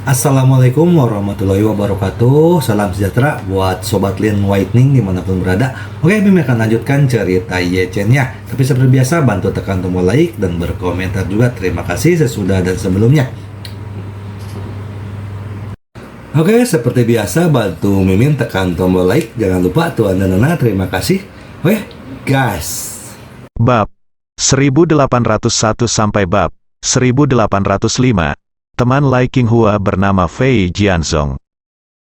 Assalamualaikum warahmatullahi wabarakatuh. Salam sejahtera buat Sobat Lean Whitening dimanapun berada. Oke, Bim akan lanjutkan cerita Yechen-nya. Tapi seperti biasa, bantu tekan tombol like dan berkomentar juga. Terima kasih sesudah dan sebelumnya. Oke, seperti biasa, bantu Mimin tekan tombol like. Jangan lupa Tuan dan Nona, terima kasih. Oke, guys. Bab 1801 sampai bab 1805. Teman Lai Qinghua bernama Fei Jianzong.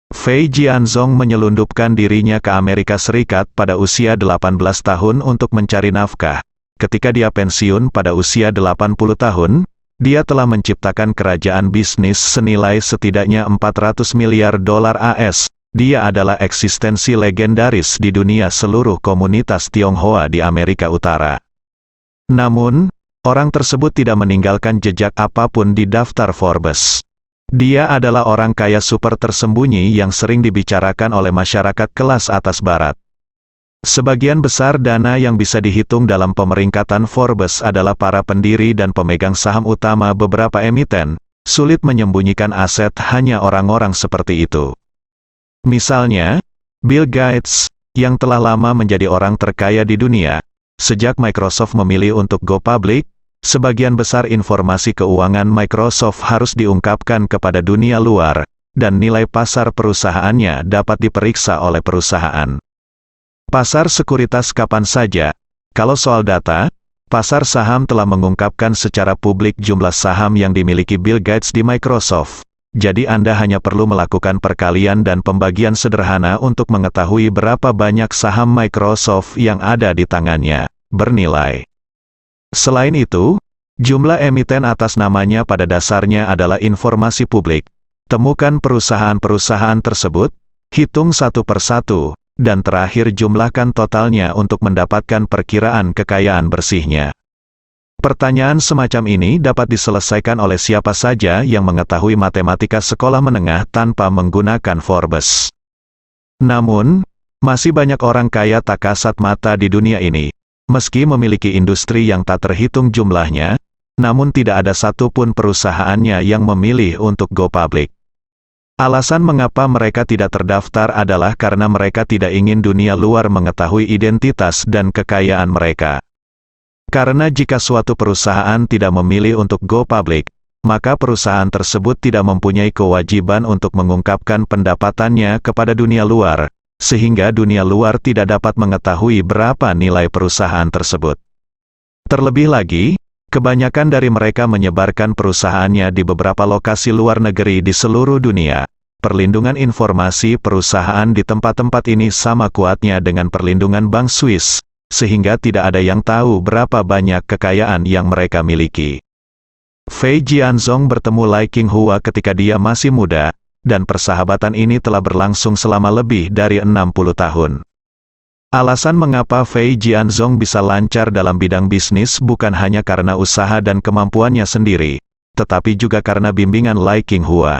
Fei Jianzong menyelundupkan dirinya ke Amerika Serikat pada usia 18 tahun untuk mencari nafkah. Ketika dia pensiun pada usia 80 tahun, dia telah menciptakan kerajaan bisnis senilai setidaknya 400 miliar dolar AS. Dia adalah eksistensi legendaris di dunia seluruh komunitas Tionghoa di Amerika Utara. Namun, orang tersebut tidak meninggalkan jejak apapun di daftar Forbes. Dia adalah orang kaya super tersembunyi yang sering dibicarakan oleh masyarakat kelas atas barat. Sebagian besar dana yang bisa dihitung dalam pemeringkatan Forbes adalah para pendiri dan pemegang saham utama beberapa emiten. Sulit menyembunyikan aset hanya orang-orang seperti itu. Misalnya, Bill Gates, yang telah lama menjadi orang terkaya di dunia. Sejak Microsoft memilih untuk go public, sebagian besar informasi keuangan Microsoft harus diungkapkan kepada dunia luar, dan nilai pasar perusahaannya dapat diperiksa oleh perusahaan pasar sekuritas kapan saja. Kalau soal data, pasar saham telah mengungkapkan secara publik jumlah saham yang dimiliki Bill Gates di Microsoft. Jadi Anda hanya perlu melakukan perkalian dan pembagian sederhana untuk mengetahui berapa banyak saham Microsoft yang ada di tangannya, bernilai. Selain itu, jumlah emiten atas namanya pada dasarnya adalah informasi publik. Temukan perusahaan-perusahaan tersebut, hitung satu persatu, dan terakhir jumlahkan totalnya untuk mendapatkan perkiraan kekayaan bersihnya. Pertanyaan semacam ini dapat diselesaikan oleh siapa saja yang mengetahui matematika sekolah menengah tanpa menggunakan Forbes. Namun, masih banyak orang kaya tak kasat mata di dunia ini. Meski memiliki industri yang tak terhitung jumlahnya, namun tidak ada satupun perusahaannya yang memilih untuk go public. Alasan mengapa mereka tidak terdaftar adalah karena mereka tidak ingin dunia luar mengetahui identitas dan kekayaan mereka. Karena jika suatu perusahaan tidak memilih untuk go public, maka perusahaan tersebut tidak mempunyai kewajiban untuk mengungkapkan pendapatannya kepada dunia luar, sehingga dunia luar tidak dapat mengetahui berapa nilai perusahaan tersebut. Terlebih lagi, kebanyakan dari mereka menyebarkan perusahaannya di beberapa lokasi luar negeri di seluruh dunia. Perlindungan informasi perusahaan di tempat-tempat ini sama kuatnya dengan perlindungan Bank Swiss, sehingga tidak ada yang tahu berapa banyak kekayaan yang mereka miliki. Fei Jianzong bertemu Lai Qinghua ketika dia masih muda, dan persahabatan ini telah berlangsung selama lebih dari 60 tahun. Alasan mengapa Fei Jianzong bisa lancar dalam bidang bisnis bukan hanya karena usaha dan kemampuannya sendiri, tetapi juga karena bimbingan Lai Qinghua.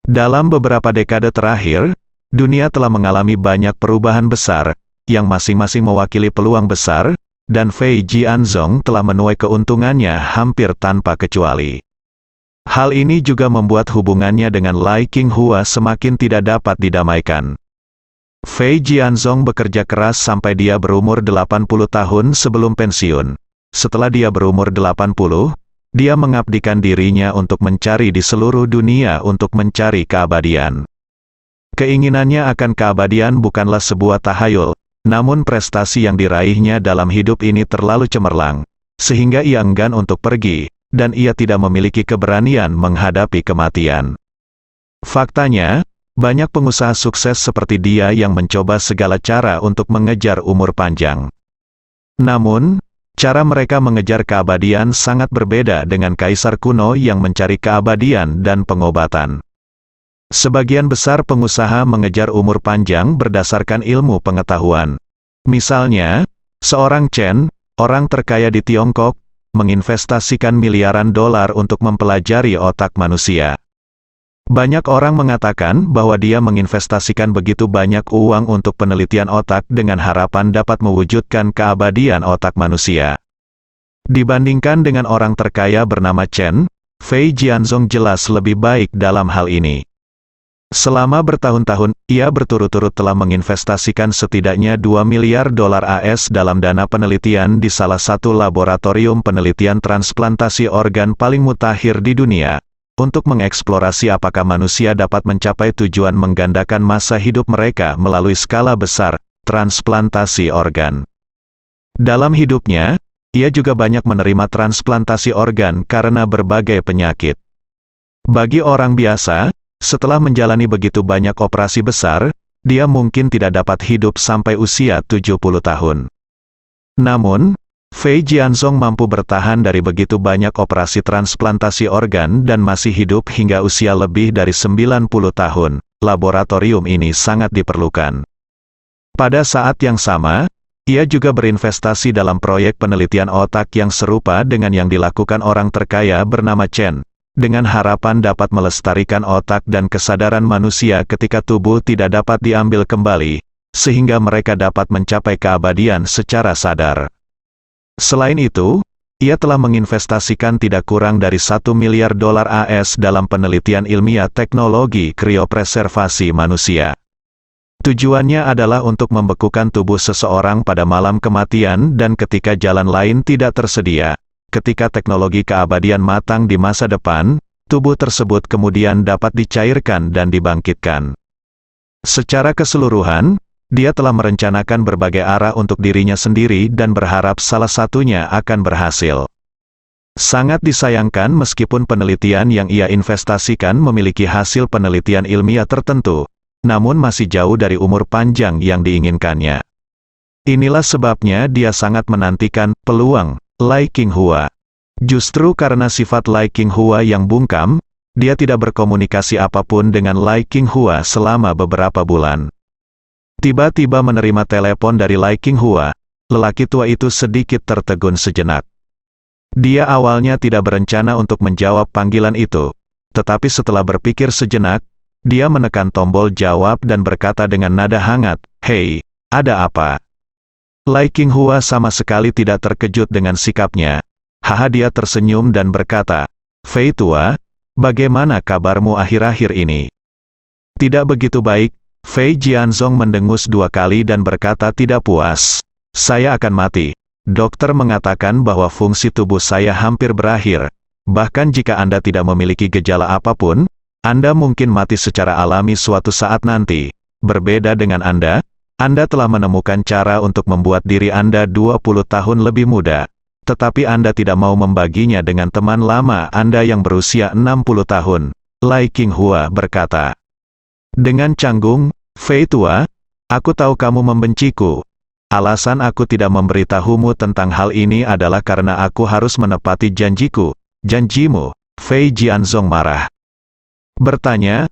Dalam beberapa dekade terakhir, dunia telah mengalami banyak perubahan besar, yang masing-masing mewakili peluang besar, dan Fei Jianzong telah menuai keuntungannya hampir tanpa kecuali. Hal ini juga membuat hubungannya dengan Lai Qinghua semakin tidak dapat didamaikan. Fei Jianzong bekerja keras sampai dia berumur 80 tahun sebelum pensiun. Setelah dia berumur 80, dia mengabdikan dirinya untuk mencari di seluruh dunia untuk mencari keabadian. Keinginannya akan keabadian bukanlah sebuah tahayul, namun prestasi yang diraihnya dalam hidup ini terlalu cemerlang, sehingga ia enggan untuk pergi, dan ia tidak memiliki keberanian menghadapi kematian. Faktanya, banyak pengusaha sukses seperti dia yang mencoba segala cara untuk mengejar umur panjang. Namun, cara mereka mengejar keabadian sangat berbeda dengan kaisar kuno yang mencari keabadian dan pengobatan. Sebagian besar pengusaha mengejar umur panjang berdasarkan ilmu pengetahuan. Misalnya, seorang Chen, orang terkaya di Tiongkok, menginvestasikan miliaran dolar untuk mempelajari otak manusia. Banyak orang mengatakan bahwa dia menginvestasikan begitu banyak uang untuk penelitian otak dengan harapan dapat mewujudkan keabadian otak manusia. Dibandingkan dengan orang terkaya bernama Chen, Fei Jianzong jelas lebih baik dalam hal ini. Selama bertahun-tahun, ia berturut-turut telah menginvestasikan setidaknya 2 miliar dolar AS dalam dana penelitian di salah satu laboratorium penelitian transplantasi organ paling mutakhir di dunia, untuk mengeksplorasi apakah manusia dapat mencapai tujuan menggandakan masa hidup mereka melalui skala besar, transplantasi organ. Dalam hidupnya, ia juga banyak menerima transplantasi organ karena berbagai penyakit. Bagi orang biasa, setelah menjalani begitu banyak operasi besar, dia mungkin tidak dapat hidup sampai usia 70 tahun. Namun, Fei Jianzong mampu bertahan dari begitu banyak operasi transplantasi organ dan masih hidup hingga usia lebih dari 90 tahun. Laboratorium ini sangat diperlukan. Pada saat yang sama, ia juga berinvestasi dalam proyek penelitian otak yang serupa dengan yang dilakukan orang terkaya bernama Chen, dengan harapan dapat melestarikan otak dan kesadaran manusia ketika tubuh tidak dapat diambil kembali, sehingga mereka dapat mencapai keabadian secara sadar. Selain itu, ia telah menginvestasikan tidak kurang dari 1 miliar dolar AS dalam penelitian ilmiah teknologi kriopreservasi manusia. Tujuannya adalah untuk membekukan tubuh seseorang pada malam kematian dan ketika jalan lain tidak tersedia. Ketika teknologi keabadian matang di masa depan, tubuh tersebut kemudian dapat dicairkan dan dibangkitkan. Secara keseluruhan, dia telah merencanakan berbagai arah untuk dirinya sendiri dan berharap salah satunya akan berhasil. Sangat disayangkan meskipun penelitian yang ia investasikan memiliki hasil penelitian ilmiah tertentu, namun masih jauh dari umur panjang yang diinginkannya. Inilah sebabnya dia sangat menantikan peluang Lai Qinghua. Justru karena sifat Lai Qinghua yang bungkam, dia tidak berkomunikasi apapun dengan Lai Qinghua selama beberapa bulan. Tiba-tiba menerima telepon dari Lai Qinghua, lelaki tua itu sedikit tertegun sejenak. Dia awalnya tidak berencana untuk menjawab panggilan itu, tetapi setelah berpikir sejenak, dia menekan tombol jawab dan berkata dengan nada hangat, "Hei, ada apa?" Lai Qinghua sama sekali tidak terkejut dengan sikapnya. Dia tersenyum dan berkata, "Fei tua, bagaimana kabarmu akhir-akhir ini?" Tidak begitu baik, Fei Jianzong mendengus 2 kali dan berkata tidak puas. "Saya akan mati. Dokter mengatakan bahwa fungsi tubuh saya hampir berakhir. Bahkan jika Anda tidak memiliki gejala apapun, Anda mungkin mati secara alami suatu saat nanti. Berbeda dengan Anda telah menemukan cara untuk membuat diri Anda 20 tahun lebih muda. Tetapi Anda tidak mau membaginya dengan teman lama Anda yang berusia 60 tahun. Lai Qinghua berkata. Dengan canggung, "Fei tua, aku tahu kamu membenciku. Alasan aku tidak memberitahumu tentang hal ini adalah karena aku harus menepati janjiku." "Janjimu?" Fei Jianzong marah. Bertanya,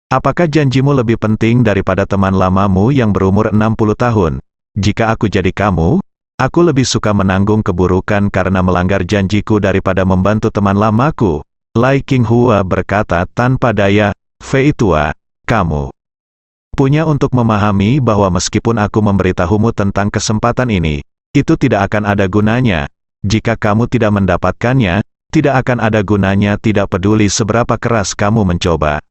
"Apakah janjimu lebih penting daripada teman lamamu yang berumur 60 tahun? Jika aku jadi kamu, aku lebih suka menanggung keburukan karena melanggar janjiku daripada membantu teman lamaku." Lai Qinghua berkata tanpa daya, "Fei tua, kamu punya untuk memahami bahwa meskipun aku memberitahumu tentang kesempatan ini, itu tidak akan ada gunanya. Jika kamu tidak mendapatkannya, tidak akan ada gunanya tidak peduli seberapa keras kamu mencoba."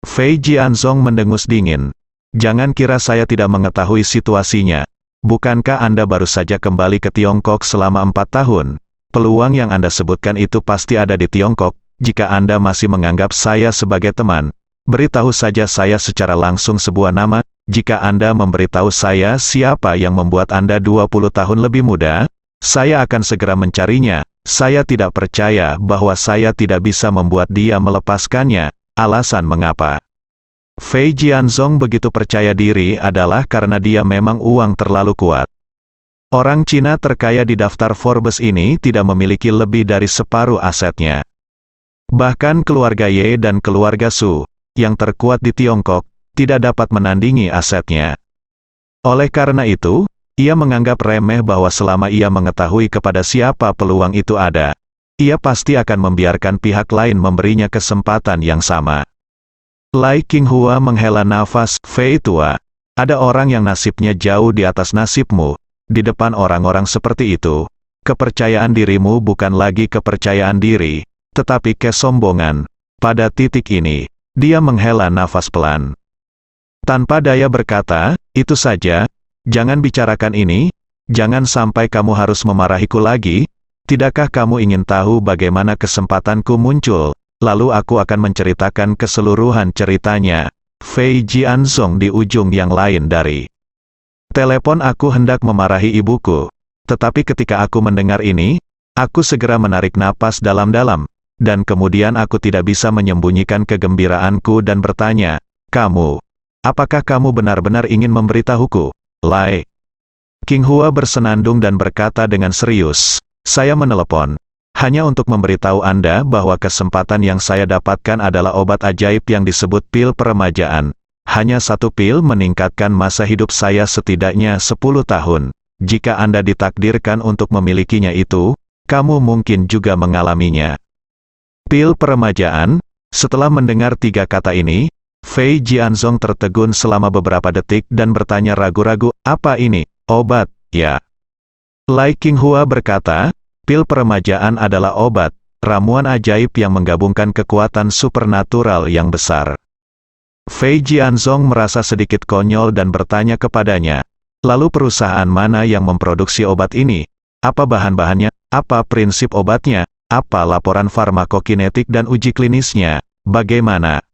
Fei Jianzong mendengus dingin. "Jangan kira saya tidak mengetahui situasinya. Bukankah Anda baru saja kembali ke Tiongkok selama 4 tahun? Peluang yang Anda sebutkan itu pasti ada di Tiongkok. Jika Anda masih menganggap saya sebagai teman, beritahu saja saya secara langsung sebuah nama. Jika Anda memberitahu saya siapa yang membuat Anda 20 tahun lebih muda, saya akan segera mencarinya. Saya tidak percaya bahwa saya tidak bisa membuat dia melepaskannya." Alasan mengapa Fei Jianzong begitu percaya diri adalah karena dia memang uang terlalu kuat. Orang Cina terkaya di daftar Forbes ini tidak memiliki lebih dari separuh asetnya. Bahkan keluarga Ye dan keluarga Su, yang terkuat di Tiongkok, tidak dapat menandingi asetnya. Oleh karena itu, ia menganggap remeh bahwa selama ia mengetahui kepada siapa peluang itu ada, ia pasti akan membiarkan pihak lain memberinya kesempatan yang sama. Lai Qinghua menghela nafas, "Fei tua, ada orang yang nasibnya jauh di atas nasibmu. Di depan orang-orang seperti itu, kepercayaan dirimu bukan lagi kepercayaan diri. tetapi kesombongan. Pada titik ini, dia menghela nafas pelan. Tanpa daya berkata, "Itu saja, jangan bicarakan ini, jangan sampai kamu harus memarahiku lagi. Tidakkah kamu ingin tahu bagaimana kesempatanku muncul?" Lalu aku akan menceritakan keseluruhan ceritanya. Fei Jianzong di ujung yang lain dari telepon. Aku hendak memarahi ibuku. Tetapi ketika aku mendengar ini, aku segera menarik napas dalam-dalam. Dan kemudian aku tidak bisa menyembunyikan kegembiraanku dan bertanya, "Kamu, apakah kamu benar-benar ingin memberitahuku?" Lai Qinghua bersenandung dan berkata dengan serius, "Saya menelepon hanya untuk memberitahu Anda bahwa kesempatan yang saya dapatkan adalah obat ajaib yang disebut pil peremajaan. Hanya satu pil meningkatkan masa hidup saya setidaknya 10 tahun. Jika Anda ditakdirkan untuk memilikinya itu, kamu mungkin juga mengalaminya." Pil peremajaan. Setelah mendengar 3 kata ini, Fei Jianzong tertegun selama beberapa detik dan bertanya ragu-ragu, "Apa ini? Obat, ya?" Lai Qinghua berkata, "Pil peremajaan adalah obat, ramuan ajaib yang menggabungkan kekuatan supernatural yang besar." Fei Jianzong merasa sedikit konyol dan bertanya kepadanya, "Lalu perusahaan mana yang memproduksi obat ini? Apa bahan-bahannya? Apa prinsip obatnya? Apa laporan farmakokinetik dan uji klinisnya? Bagaimana?"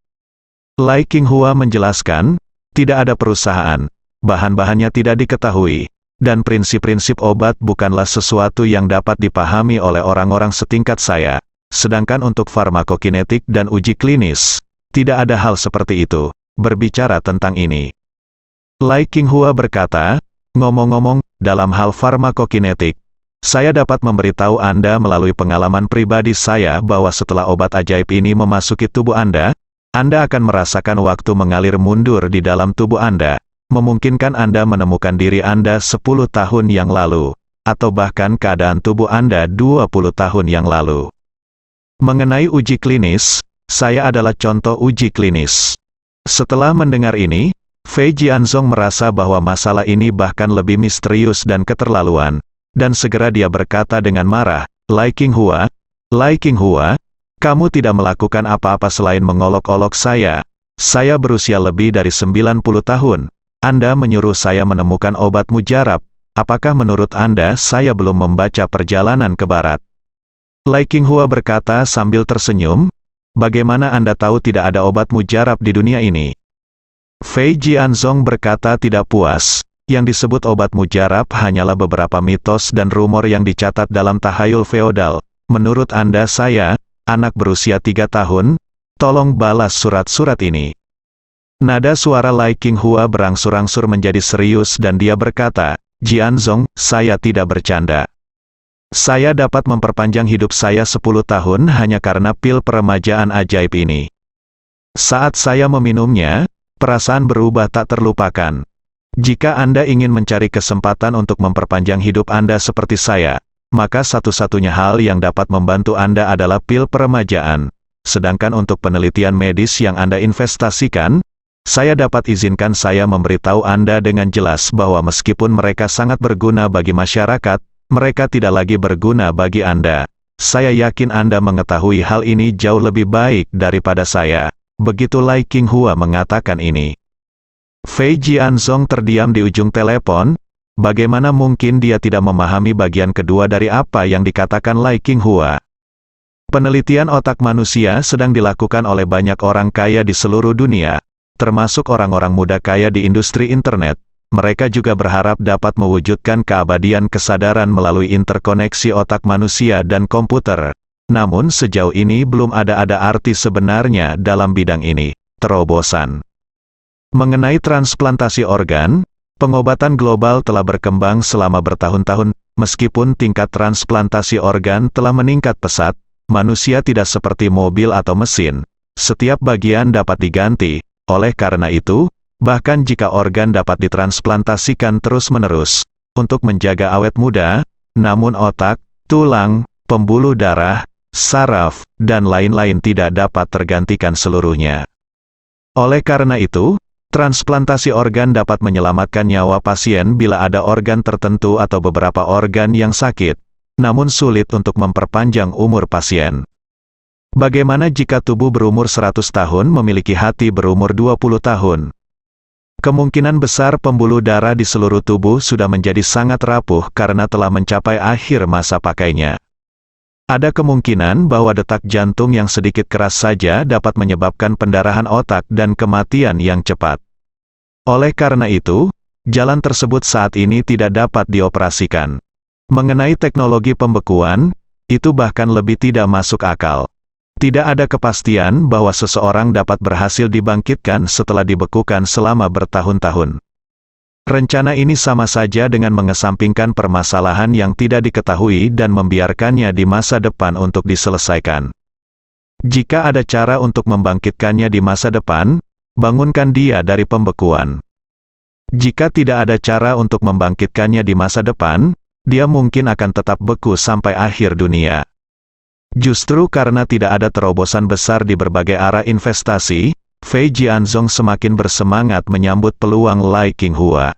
Lai Qinghua menjelaskan, "Tidak ada perusahaan, bahan-bahannya tidak diketahui, dan prinsip-prinsip obat bukanlah sesuatu yang dapat dipahami oleh orang-orang setingkat saya. Sedangkan untuk farmakokinetik dan uji klinis, tidak ada hal seperti itu. Berbicara tentang ini." Lai Qinghua berkata, "Ngomong-ngomong, dalam hal farmakokinetik, saya dapat memberitahu Anda melalui pengalaman pribadi saya bahwa setelah obat ajaib ini memasuki tubuh Anda akan merasakan waktu mengalir mundur di dalam tubuh Anda, memungkinkan Anda menemukan diri Anda 10 tahun yang lalu, atau bahkan keadaan tubuh Anda 20 tahun yang lalu." Mengenai uji klinis, saya adalah contoh uji klinis. Setelah mendengar ini, Fei Jianzong merasa bahwa masalah ini bahkan lebih misterius dan keterlaluan, dan segera dia berkata dengan marah, Lai Qinghua, kamu tidak melakukan apa-apa selain mengolok-olok saya. Saya berusia lebih dari 90 tahun. Anda menyuruh saya menemukan obat mujarab. Apakah menurut Anda saya belum membaca Perjalanan ke Barat?" Lai Qinghua berkata sambil tersenyum, "Bagaimana Anda tahu tidak ada obat mujarab di dunia ini?" Fei Jianzong berkata tidak puas. "Yang disebut obat mujarab hanyalah beberapa mitos dan rumor yang dicatat dalam tahayul feodal. Menurut Anda saya, anak berusia 3 tahun, tolong balas surat-surat ini." Nada suara Lai Qinghua berangsur-angsur menjadi serius dan dia berkata, "Jianzong, saya tidak bercanda. Saya dapat memperpanjang hidup saya 10 tahun hanya karena pil peremajaan ajaib ini. Saat saya meminumnya, perasaan berubah tak terlupakan. Jika Anda ingin mencari kesempatan untuk memperpanjang hidup Anda seperti saya, maka satu-satunya hal yang dapat membantu Anda adalah pil peremajaan. Sedangkan untuk penelitian medis yang Anda investasikan, saya dapat izinkan saya memberitahu Anda dengan jelas bahwa meskipun mereka sangat berguna bagi masyarakat, mereka tidak lagi berguna bagi Anda. Saya yakin Anda mengetahui hal ini jauh lebih baik daripada saya." Begitu Lai Qinghua mengatakan ini, Fei Jianzong terdiam di ujung telepon. Bagaimana mungkin dia tidak memahami bagian kedua dari apa yang dikatakan Lai Qinghua? Penelitian otak manusia sedang dilakukan oleh banyak orang kaya di seluruh dunia, termasuk orang-orang muda kaya di industri internet. Mereka juga berharap dapat mewujudkan keabadian kesadaran melalui interkoneksi otak manusia dan komputer. Namun sejauh ini belum ada arti sebenarnya dalam bidang ini. Terobosan mengenai transplantasi organ, pengobatan global telah berkembang selama bertahun-tahun. Meskipun tingkat transplantasi organ telah meningkat pesat, manusia tidak seperti mobil atau mesin. Setiap bagian dapat diganti. Oleh karena itu, bahkan jika organ dapat ditransplantasikan terus-menerus untuk menjaga awet muda, namun otak, tulang, pembuluh darah, saraf, dan lain-lain tidak dapat tergantikan seluruhnya. Oleh karena itu, transplantasi organ dapat menyelamatkan nyawa pasien bila ada organ tertentu atau beberapa organ yang sakit, namun sulit untuk memperpanjang umur pasien. Bagaimana jika tubuh berumur 100 tahun memiliki hati berumur 20 tahun? Kemungkinan besar pembuluh darah di seluruh tubuh sudah menjadi sangat rapuh karena telah mencapai akhir masa pakainya. Ada kemungkinan bahwa detak jantung yang sedikit keras saja dapat menyebabkan pendarahan otak dan kematian yang cepat. Oleh karena itu, jalan tersebut saat ini tidak dapat dioperasikan. Mengenai teknologi pembekuan, itu bahkan lebih tidak masuk akal. Tidak ada kepastian bahwa seseorang dapat berhasil dibangkitkan setelah dibekukan selama bertahun-tahun. Rencana ini sama saja dengan mengesampingkan permasalahan yang tidak diketahui dan membiarkannya di masa depan untuk diselesaikan. Jika ada cara untuk membangkitkannya di masa depan, bangunkan dia dari pembekuan. Jika tidak ada cara untuk membangkitkannya di masa depan, dia mungkin akan tetap beku sampai akhir dunia. Justru karena tidak ada terobosan besar di berbagai arah investasi, Fei Jianzong semakin bersemangat menyambut peluang Lai Qinghua.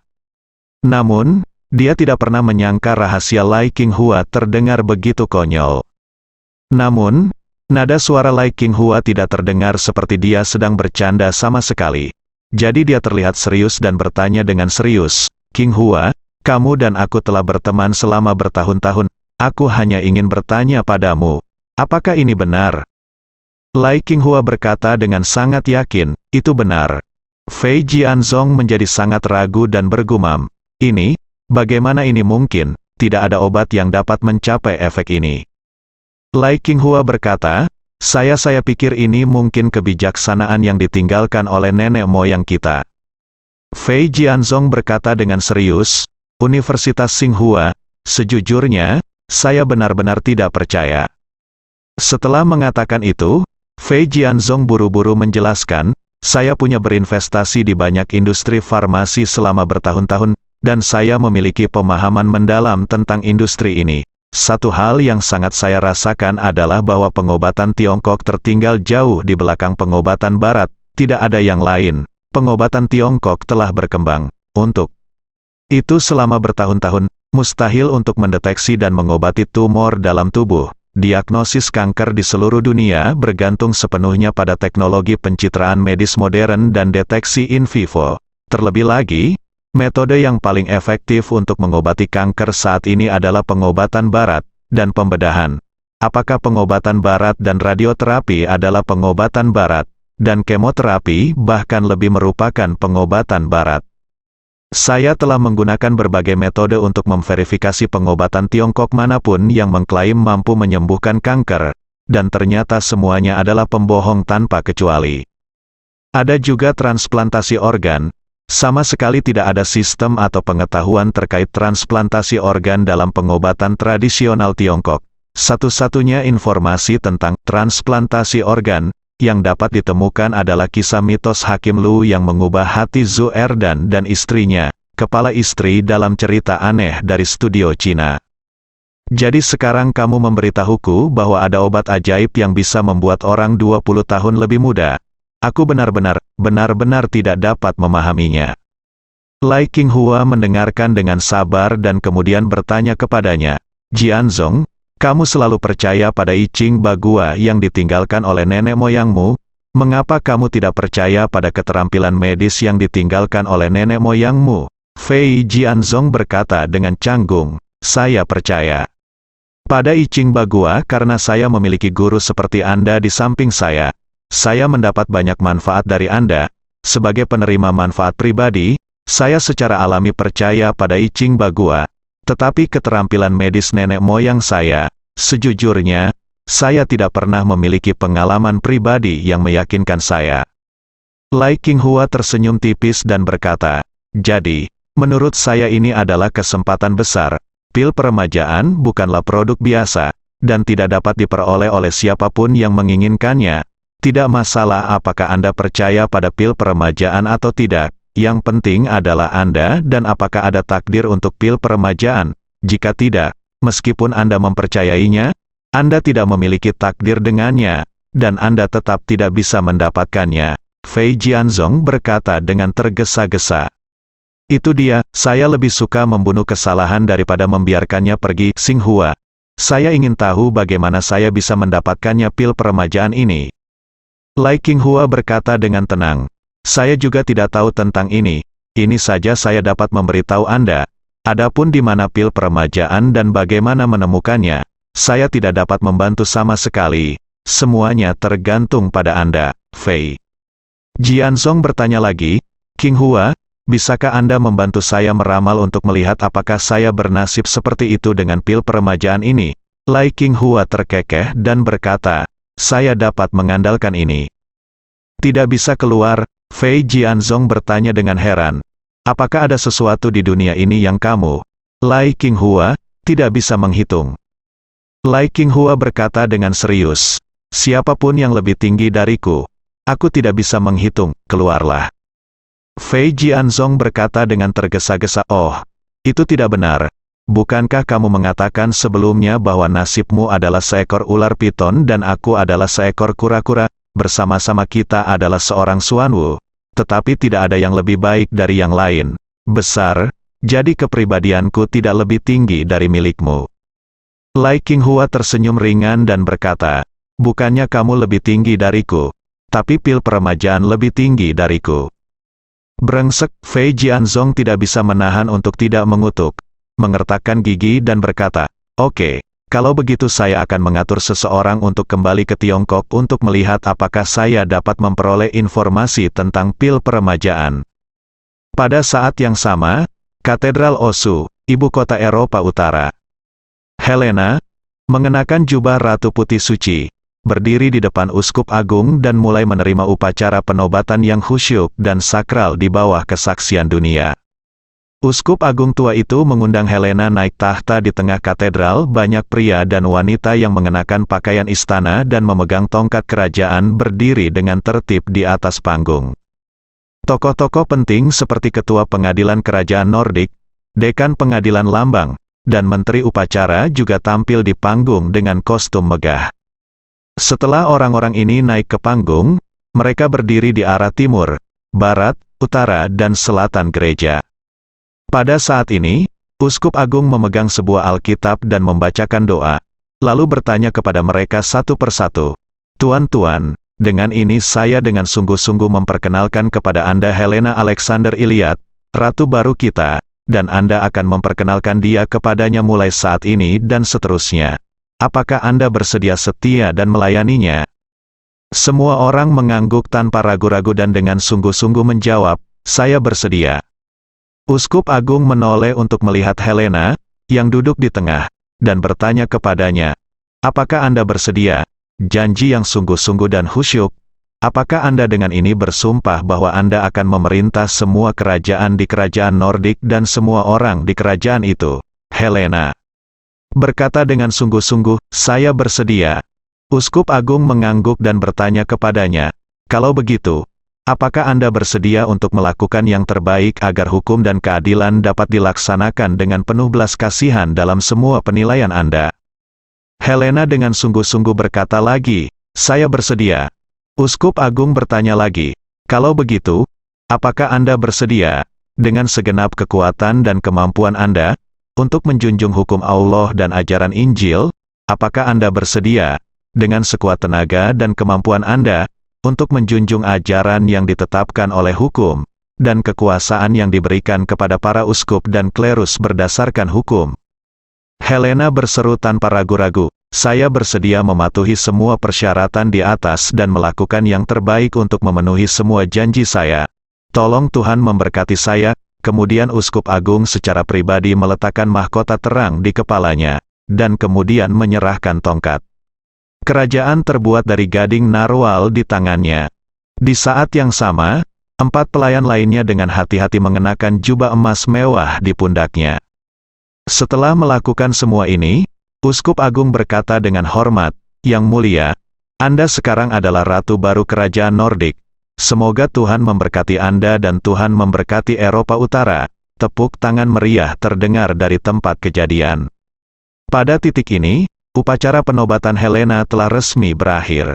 Namun, dia tidak pernah menyangka rahasia Lai Qinghua terdengar begitu konyol. Namun, nada suara Lai Qinghua tidak terdengar seperti dia sedang bercanda sama sekali. Jadi dia terlihat serius dan bertanya dengan serius, "Qinghua, kamu dan aku telah berteman selama bertahun-tahun. Aku hanya ingin bertanya padamu. Apakah ini benar?" Lai Qinghua berkata dengan sangat yakin, "Itu benar." Fei Jianzong menjadi sangat ragu dan bergumam, bagaimana ini mungkin? Tidak ada obat yang dapat mencapai efek ini." Lai Qinghua berkata, Saya pikir ini mungkin kebijaksanaan yang ditinggalkan oleh nenek moyang kita." Fei Jianzong berkata dengan serius, "Universitas Tsinghua, sejujurnya, saya benar-benar tidak percaya." Setelah mengatakan itu, Fei Jianzong buru-buru menjelaskan, "Saya punya berinvestasi di banyak industri farmasi selama bertahun-tahun, dan saya memiliki pemahaman mendalam tentang industri ini. Satu hal yang sangat saya rasakan adalah bahwa pengobatan Tiongkok tertinggal jauh di belakang pengobatan Barat, tidak ada yang lain. Pengobatan Tiongkok telah berkembang. Untuk itu selama bertahun-tahun, mustahil untuk mendeteksi dan mengobati tumor dalam tubuh. Diagnosis kanker di seluruh dunia bergantung sepenuhnya pada teknologi pencitraan medis modern dan deteksi in vivo. Terlebih lagi, metode yang paling efektif untuk mengobati kanker saat ini adalah pengobatan Barat dan pembedahan. Apakah pengobatan Barat dan radioterapi adalah pengobatan Barat, dan kemoterapi bahkan lebih merupakan pengobatan Barat? Saya telah menggunakan berbagai metode untuk memverifikasi pengobatan Tiongkok manapun yang mengklaim mampu menyembuhkan kanker, dan ternyata semuanya adalah pembohong tanpa kecuali. Ada juga transplantasi organ. Sama sekali tidak ada sistem atau pengetahuan terkait transplantasi organ dalam pengobatan tradisional Tiongkok. Satu-satunya informasi tentang transplantasi organ yang dapat ditemukan adalah kisah mitos Hakim Lu yang mengubah hati Zhu Erdan dan istrinya, kepala istri dalam cerita aneh dari studio Cina. Jadi sekarang kamu memberitahuku bahwa ada obat ajaib yang bisa membuat orang 20 tahun lebih muda. Aku benar-benar tidak dapat memahaminya. Lai Qinghua mendengarkan dengan sabar dan kemudian bertanya kepadanya, "Jianzong, kamu selalu percaya pada I Ching Bagua yang ditinggalkan oleh nenek moyangmu? Mengapa kamu tidak percaya pada keterampilan medis yang ditinggalkan oleh nenek moyangmu?" Fei Jianzong berkata dengan canggung, "Saya percaya pada I Ching Bagua karena saya memiliki guru seperti Anda di samping saya. Saya mendapat banyak manfaat dari Anda. Sebagai penerima manfaat pribadi, saya secara alami percaya pada I Ching Bagua. Tetapi keterampilan medis nenek moyang saya, sejujurnya, saya tidak pernah memiliki pengalaman pribadi yang meyakinkan saya." Lai Qinghua tersenyum tipis dan berkata, "Jadi, menurut saya ini adalah kesempatan besar. Pil peremajaan bukanlah produk biasa, dan tidak dapat diperoleh oleh siapapun yang menginginkannya. Tidak masalah apakah Anda percaya pada pil peremajaan atau tidak, yang penting adalah Anda dan apakah ada takdir untuk pil peremajaan. Jika tidak, meskipun Anda mempercayainya, Anda tidak memiliki takdir dengannya, dan Anda tetap tidak bisa mendapatkannya." Fei Jianzong berkata dengan tergesa-gesa. "Itu dia, saya lebih suka membunuh kesalahan daripada membiarkannya pergi." Tsinghua, Saya ingin tahu bagaimana saya bisa mendapatkannya pil peremajaan ini. Lai Qinghua berkata dengan tenang. Saya juga tidak tahu tentang ini. Ini saja saya dapat memberitahu Anda. Adapun di mana pil peremajaan dan bagaimana menemukannya, saya tidak dapat membantu sama sekali. Semuanya tergantung pada Anda, Fei. Jianzong bertanya lagi, Qinghua, bisakah Anda membantu saya meramal untuk melihat apakah saya bernasib seperti itu dengan pil peremajaan ini? Lai Qinghua terkekeh dan berkata, saya dapat mengandalkan ini. Tidak bisa keluar, Fei Jianzong bertanya dengan heran. Apakah ada sesuatu di dunia ini yang kamu, Lai Qinghua, tidak bisa menghitung? Lai Qinghua berkata dengan serius, siapapun yang lebih tinggi dariku, aku tidak bisa menghitung, keluarlah. Fei Jianzong berkata dengan tergesa-gesa, oh, itu tidak benar. Bukankah kamu mengatakan sebelumnya bahwa nasibmu adalah seekor ular piton dan aku adalah seekor kura-kura, bersama-sama kita adalah seorang Xuanwu, tetapi tidak ada yang lebih baik dari yang lain. Besar, jadi kepribadianku tidak lebih tinggi dari milikmu. Lai Qinghua tersenyum ringan dan berkata, bukannya kamu lebih tinggi dariku, tapi pil peremajaan lebih tinggi dariku. Brengsek, Fei Jianzong tidak bisa menahan untuk tidak mengutuk, mengertakkan gigi dan berkata, oke, kalau begitu saya akan mengatur seseorang untuk kembali ke Tiongkok untuk melihat apakah saya dapat memperoleh informasi tentang pil peremajaan. Pada saat yang sama, Katedral Osu, ibu kota Eropa Utara. Helena, mengenakan jubah Ratu Putih Suci, berdiri di depan Uskup Agung dan mulai menerima upacara penobatan yang khusyuk dan sakral di bawah kesaksian dunia. Uskup Agung tua itu mengundang Helena naik tahta di tengah katedral. Banyak pria dan wanita yang mengenakan pakaian istana dan memegang tongkat kerajaan berdiri dengan tertib di atas panggung. Tokoh-tokoh penting seperti Ketua Pengadilan Kerajaan Nordik, Dekan Pengadilan Lambang, dan Menteri Upacara juga tampil di panggung dengan kostum megah. Setelah orang-orang ini naik ke panggung, mereka berdiri di arah timur, barat, utara dan selatan gereja. Pada saat ini, Uskup Agung memegang sebuah Alkitab dan membacakan doa, lalu bertanya kepada mereka satu persatu, Tuan-tuan, dengan ini saya dengan sungguh-sungguh memperkenalkan kepada Anda Helena Alexander Iliad, Ratu baru kita, dan Anda akan memperkenalkan dia kepadanya mulai saat ini dan seterusnya. Apakah Anda bersedia setia dan melayaninya? Semua orang mengangguk tanpa ragu-ragu dan dengan sungguh-sungguh menjawab, saya bersedia. Uskup Agung menoleh untuk melihat Helena, yang duduk di tengah, dan bertanya kepadanya, apakah Anda bersedia? Janji yang sungguh-sungguh dan khusyuk. Apakah Anda dengan ini bersumpah bahwa Anda akan memerintah semua kerajaan di kerajaan Nordik dan semua orang di kerajaan itu? Helena berkata dengan sungguh-sungguh, saya bersedia. Uskup Agung mengangguk dan bertanya kepadanya, kalau begitu, apakah Anda bersedia untuk melakukan yang terbaik agar hukum dan keadilan dapat dilaksanakan dengan penuh belas kasihan dalam semua penilaian Anda? Helena dengan sungguh-sungguh berkata lagi, saya bersedia. Uskup Agung bertanya lagi, kalau begitu, apakah Anda bersedia, dengan segenap kekuatan dan kemampuan Anda, untuk menjunjung hukum Allah dan ajaran Injil? Apakah Anda bersedia, dengan sekuat tenaga dan kemampuan Anda, untuk menjunjung ajaran yang ditetapkan oleh hukum, dan kekuasaan yang diberikan kepada para uskup dan klerus berdasarkan hukum? Helena berseru tanpa ragu-ragu, saya bersedia mematuhi semua persyaratan di atas dan melakukan yang terbaik untuk memenuhi semua janji saya. Tolong Tuhan memberkati saya. Kemudian Uskup Agung secara pribadi meletakkan mahkota terang di kepalanya, dan kemudian menyerahkan tongkat. Kerajaan terbuat dari gading narwal di tangannya. Di saat yang sama, 4 pelayan lainnya dengan hati-hati mengenakan jubah emas mewah di pundaknya. Setelah melakukan semua ini, Uskup Agung berkata dengan hormat, Yang mulia, Anda sekarang adalah Ratu baru Kerajaan Nordik. Semoga Tuhan memberkati Anda dan Tuhan memberkati Eropa Utara. Tepuk tangan meriah terdengar dari tempat kejadian. Pada titik ini, upacara penobatan Helena telah resmi berakhir.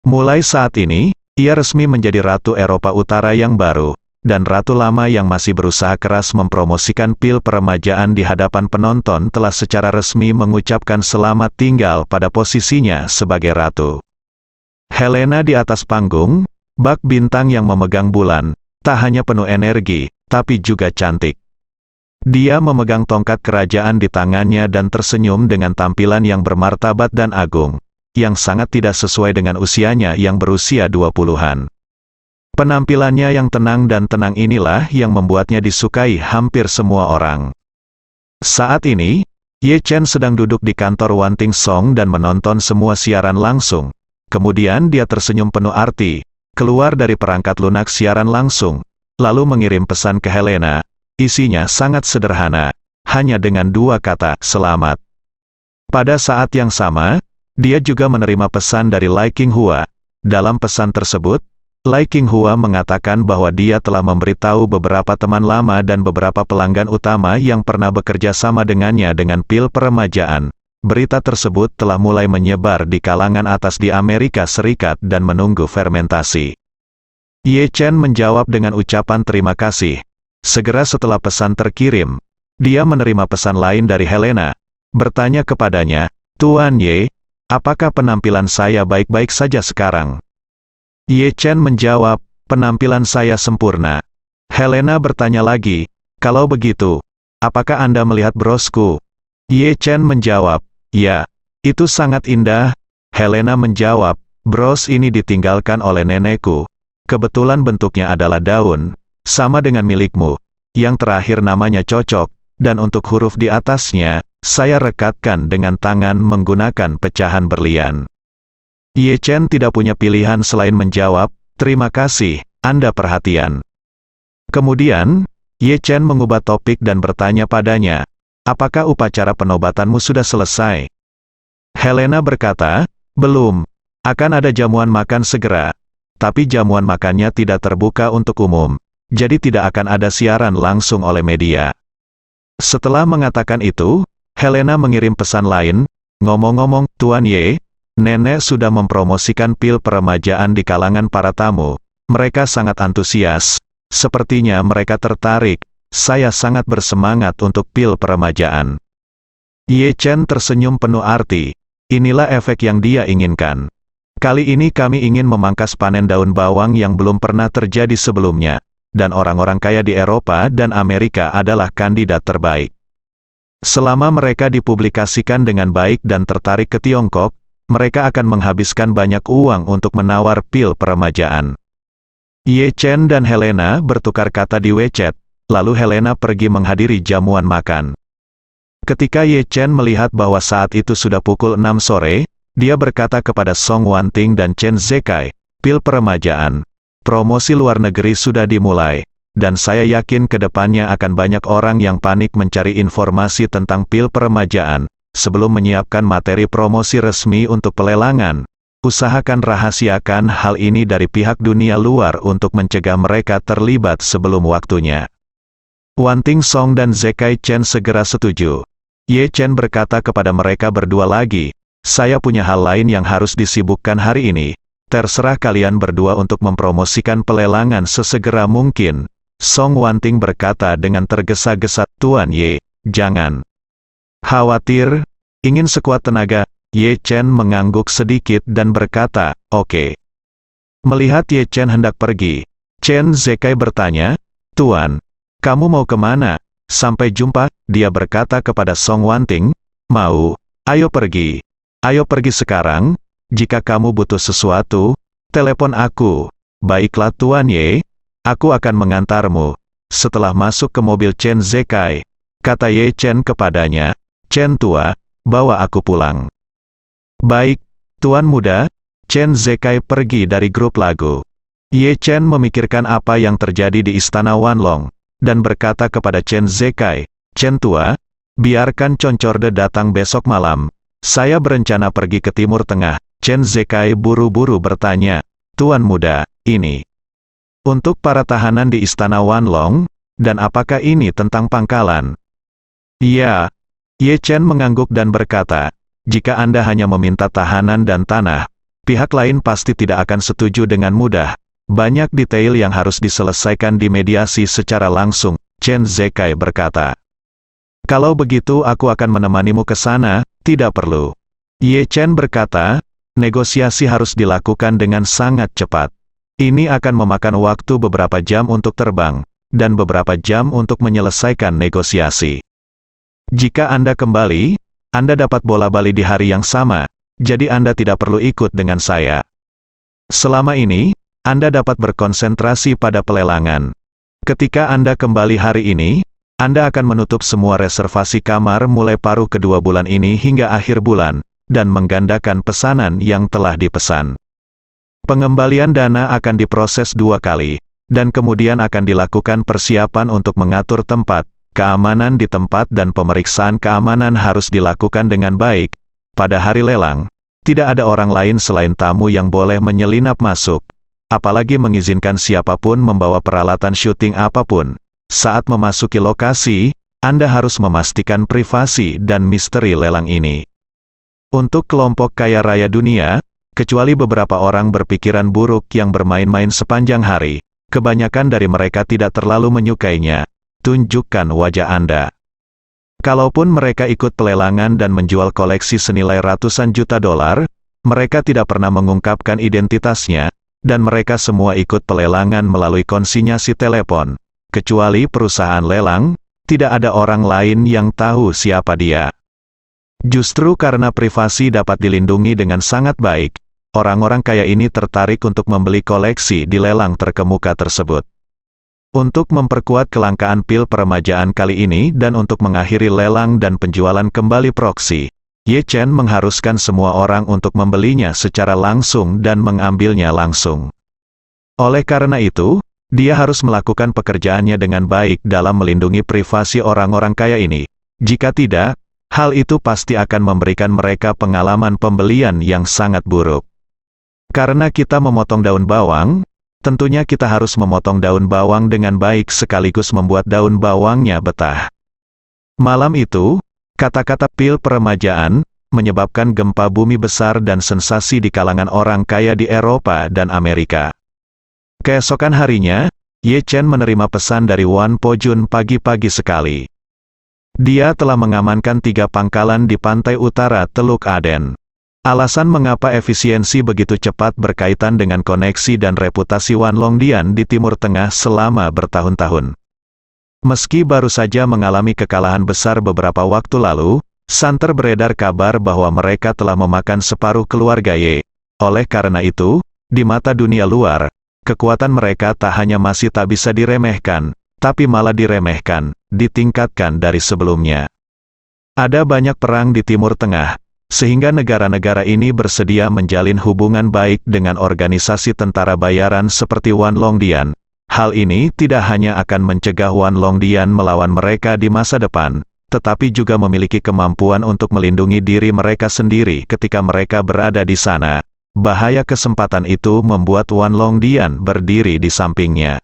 Mulai saat ini, ia resmi menjadi Ratu Eropa Utara yang baru, dan Ratu Lama yang masih berusaha keras mempromosikan pil peremajaan di hadapan penonton telah secara resmi mengucapkan selamat tinggal pada posisinya sebagai ratu. Helena di atas panggung, bak bintang yang memegang bulan, tak hanya penuh energi, tapi juga cantik. Dia memegang tongkat kerajaan di tangannya dan tersenyum dengan tampilan yang bermartabat dan agung, yang sangat tidak sesuai dengan usianya yang berusia 20-an. Penampilannya yang tenang dan tenang inilah yang membuatnya disukai hampir semua orang. Saat ini, Ye Chen sedang duduk di kantor Wanting Song dan menonton semua siaran langsung. Kemudian dia tersenyum penuh arti, keluar dari perangkat lunak siaran langsung, lalu mengirim pesan ke Helena. Isinya sangat sederhana, hanya dengan 2 kata, selamat. Pada saat yang sama, dia juga menerima pesan dari Lai Qinghua. Dalam pesan tersebut, Lai Qinghua mengatakan bahwa dia telah memberitahu beberapa teman lama dan beberapa pelanggan utama yang pernah bekerja sama dengannya dengan pil peremajaan. Berita tersebut telah mulai menyebar di kalangan atas di Amerika Serikat dan menunggu fermentasi. Ye Chen menjawab dengan ucapan terima kasih. Segera setelah pesan terkirim, dia menerima pesan lain dari Helena, bertanya kepadanya, "Tuan Ye, apakah penampilan saya baik-baik saja sekarang?" Ye Chen menjawab, "Penampilan saya sempurna." Helena bertanya lagi, "Kalau begitu, apakah Anda melihat brosku?" Ye Chen menjawab, "Ya, itu sangat indah." Helena menjawab, "Bros ini ditinggalkan oleh nenekku. Kebetulan bentuknya adalah daun, sama dengan milikmu. Yang terakhir namanya cocok, dan untuk huruf di atasnya, saya rekatkan dengan tangan menggunakan pecahan berlian." Ye Chen tidak punya pilihan selain menjawab, "Terima kasih, Anda perhatian." Kemudian, Ye Chen mengubah topik dan bertanya padanya, "Apakah upacara penobatanmu sudah selesai?" Helena berkata, "Belum. Akan ada jamuan makan segera. Tapi jamuan makannya tidak terbuka untuk umum. Jadi tidak akan ada siaran langsung oleh media." Setelah mengatakan itu, Helena mengirim pesan lain, "Ngomong-ngomong, Tuan Ye, Nenek sudah mempromosikan pil peremajaan di kalangan para tamu. Mereka sangat antusias. Sepertinya mereka tertarik. Saya sangat bersemangat untuk pil peremajaan." Ye Chen tersenyum penuh arti. Inilah efek yang dia inginkan. "Kali ini kami ingin memangkas panen daun bawang yang belum pernah terjadi sebelumnya. Dan orang-orang kaya di Eropa dan Amerika adalah kandidat terbaik. Selama mereka dipublikasikan dengan baik dan tertarik ke Tiongkok, mereka akan menghabiskan banyak uang untuk menawar pil peremajaan." Ye Chen dan Helena bertukar kata di WeChat, lalu Helena pergi menghadiri jamuan makan. Ketika Ye Chen melihat bahwa saat itu sudah pukul 6 sore, dia berkata kepada Song Wanting dan Chen Zekai, "Pil peremajaan, promosi luar negeri sudah dimulai, dan saya yakin ke depannya akan banyak orang yang panik mencari informasi tentang pil peremajaan. Sebelum menyiapkan materi promosi resmi untuk pelelangan, usahakan rahasiakan hal ini dari pihak dunia luar untuk mencegah mereka terlibat sebelum waktunya." Wanting Song dan Zekai Chen segera setuju. Ye Chen berkata kepada mereka berdua lagi, "Saya punya hal lain yang harus disibukkan hari ini. Terserah kalian berdua untuk mempromosikan pelelangan sesegera mungkin." Song Wanting berkata dengan tergesa-gesa, "Tuan Ye, jangan khawatir." Ingin sekuat tenaga, Ye Chen mengangguk sedikit dan berkata, "Oke." Melihat Ye Chen hendak pergi, Chen Zekai bertanya, "Tuan, kamu mau kemana?" "Sampai jumpa," dia berkata kepada Song Wanting. "Mau? Ayo pergi. Ayo pergi sekarang. Jika kamu butuh sesuatu, telepon aku." "Baiklah Tuan Ye, aku akan mengantarmu." Setelah masuk ke mobil Chen Zekai, kata Ye Chen kepadanya, "Chen tua, bawa aku pulang." "Baik, Tuan muda." Chen Zekai pergi dari grup lagu. Ye Chen memikirkan apa yang terjadi di istana Wanlong, dan berkata kepada Chen Zekai, "Chen tua, biarkan Concorde datang besok malam. Saya berencana pergi ke Timur Tengah." Chen Zekai buru-buru bertanya, "Tuan muda, ini untuk para tahanan di istana Wanlong, dan apakah ini tentang pangkalan?" "Iya." Ye Chen mengangguk dan berkata, "Jika Anda hanya meminta tahanan dan tanah, pihak lain pasti tidak akan setuju dengan mudah. Banyak detail yang harus diselesaikan di mediasi secara langsung, Chen Zekai berkata. Kalau begitu aku akan menemanimu ke sana, tidak perlu. Ye Chen berkata, negosiasi harus dilakukan dengan sangat cepat. Ini akan memakan waktu beberapa jam untuk terbang, dan beberapa jam untuk menyelesaikan negosiasi. Jika Anda kembali, Anda dapat bola bali di hari yang sama, jadi Anda tidak perlu ikut dengan saya. Selama ini, Anda dapat berkonsentrasi pada pelelangan. Ketika Anda kembali hari ini, Anda akan menutup semua reservasi kamar mulai paruh kedua bulan ini hingga akhir bulan, dan menggandakan pesanan yang telah dipesan. Pengembalian dana akan diproses 2 kali, dan kemudian akan dilakukan persiapan untuk mengatur tempat, keamanan di tempat dan pemeriksaan keamanan harus dilakukan dengan baik. Pada hari lelang, tidak ada orang lain selain tamu yang boleh menyelinap masuk, apalagi mengizinkan siapapun membawa peralatan syuting apapun. Saat memasuki lokasi, Anda harus memastikan privasi dan misteri lelang ini. Untuk kelompok kaya raya dunia, kecuali beberapa orang berpikiran buruk yang bermain-main sepanjang hari, kebanyakan dari mereka tidak terlalu menyukainya. Tunjukkan wajah Anda. Kalaupun mereka ikut pelelangan dan menjual koleksi senilai ratusan juta dolar, mereka tidak pernah mengungkapkan identitasnya, dan mereka semua ikut pelelangan melalui konsinyasi telepon. Kecuali perusahaan lelang, tidak ada orang lain yang tahu siapa dia. Justru karena privasi dapat dilindungi dengan sangat baik, orang-orang kaya ini tertarik untuk membeli koleksi di lelang terkemuka tersebut. Untuk memperkuat kelangkaan pil peremajaan kali ini dan untuk mengakhiri lelang dan penjualan kembali proksi, Ye Chen mengharuskan semua orang untuk membelinya secara langsung dan mengambilnya langsung. Oleh karena itu, dia harus melakukan pekerjaannya dengan baik dalam melindungi privasi orang-orang kaya ini. Jika tidak, hal itu pasti akan memberikan mereka pengalaman pembelian yang sangat buruk. Karena kita memotong daun bawang, tentunya kita harus memotong daun bawang dengan baik sekaligus membuat daun bawangnya betah. Malam itu, kata-kata pil peremajaan menyebabkan gempa bumi besar dan sensasi di kalangan orang kaya di Eropa dan Amerika. Keesokan harinya, Ye Chen menerima pesan dari Wan Po-jun pagi-pagi sekali. Dia telah mengamankan 3 pangkalan di pantai utara Teluk Aden. Alasan mengapa efisiensi begitu cepat berkaitan dengan koneksi dan reputasi Wan Longdian di Timur Tengah selama bertahun-tahun. Meski baru saja mengalami kekalahan besar beberapa waktu lalu, santer beredar kabar bahwa mereka telah memakan separuh keluarga Ye. Oleh karena itu, di mata dunia luar, kekuatan mereka tak hanya masih tak bisa diremehkan, tapi malah diremehkan, ditingkatkan dari sebelumnya. Ada banyak perang di Timur Tengah, sehingga negara-negara ini bersedia menjalin hubungan baik dengan organisasi tentara bayaran seperti Wan Longdian. Hal ini tidak hanya akan mencegah Wan Longdian melawan mereka di masa depan, tetapi juga memiliki kemampuan untuk melindungi diri mereka sendiri ketika mereka berada di sana. Bahaya kesempatan itu membuat Wan Longdian berdiri di sampingnya.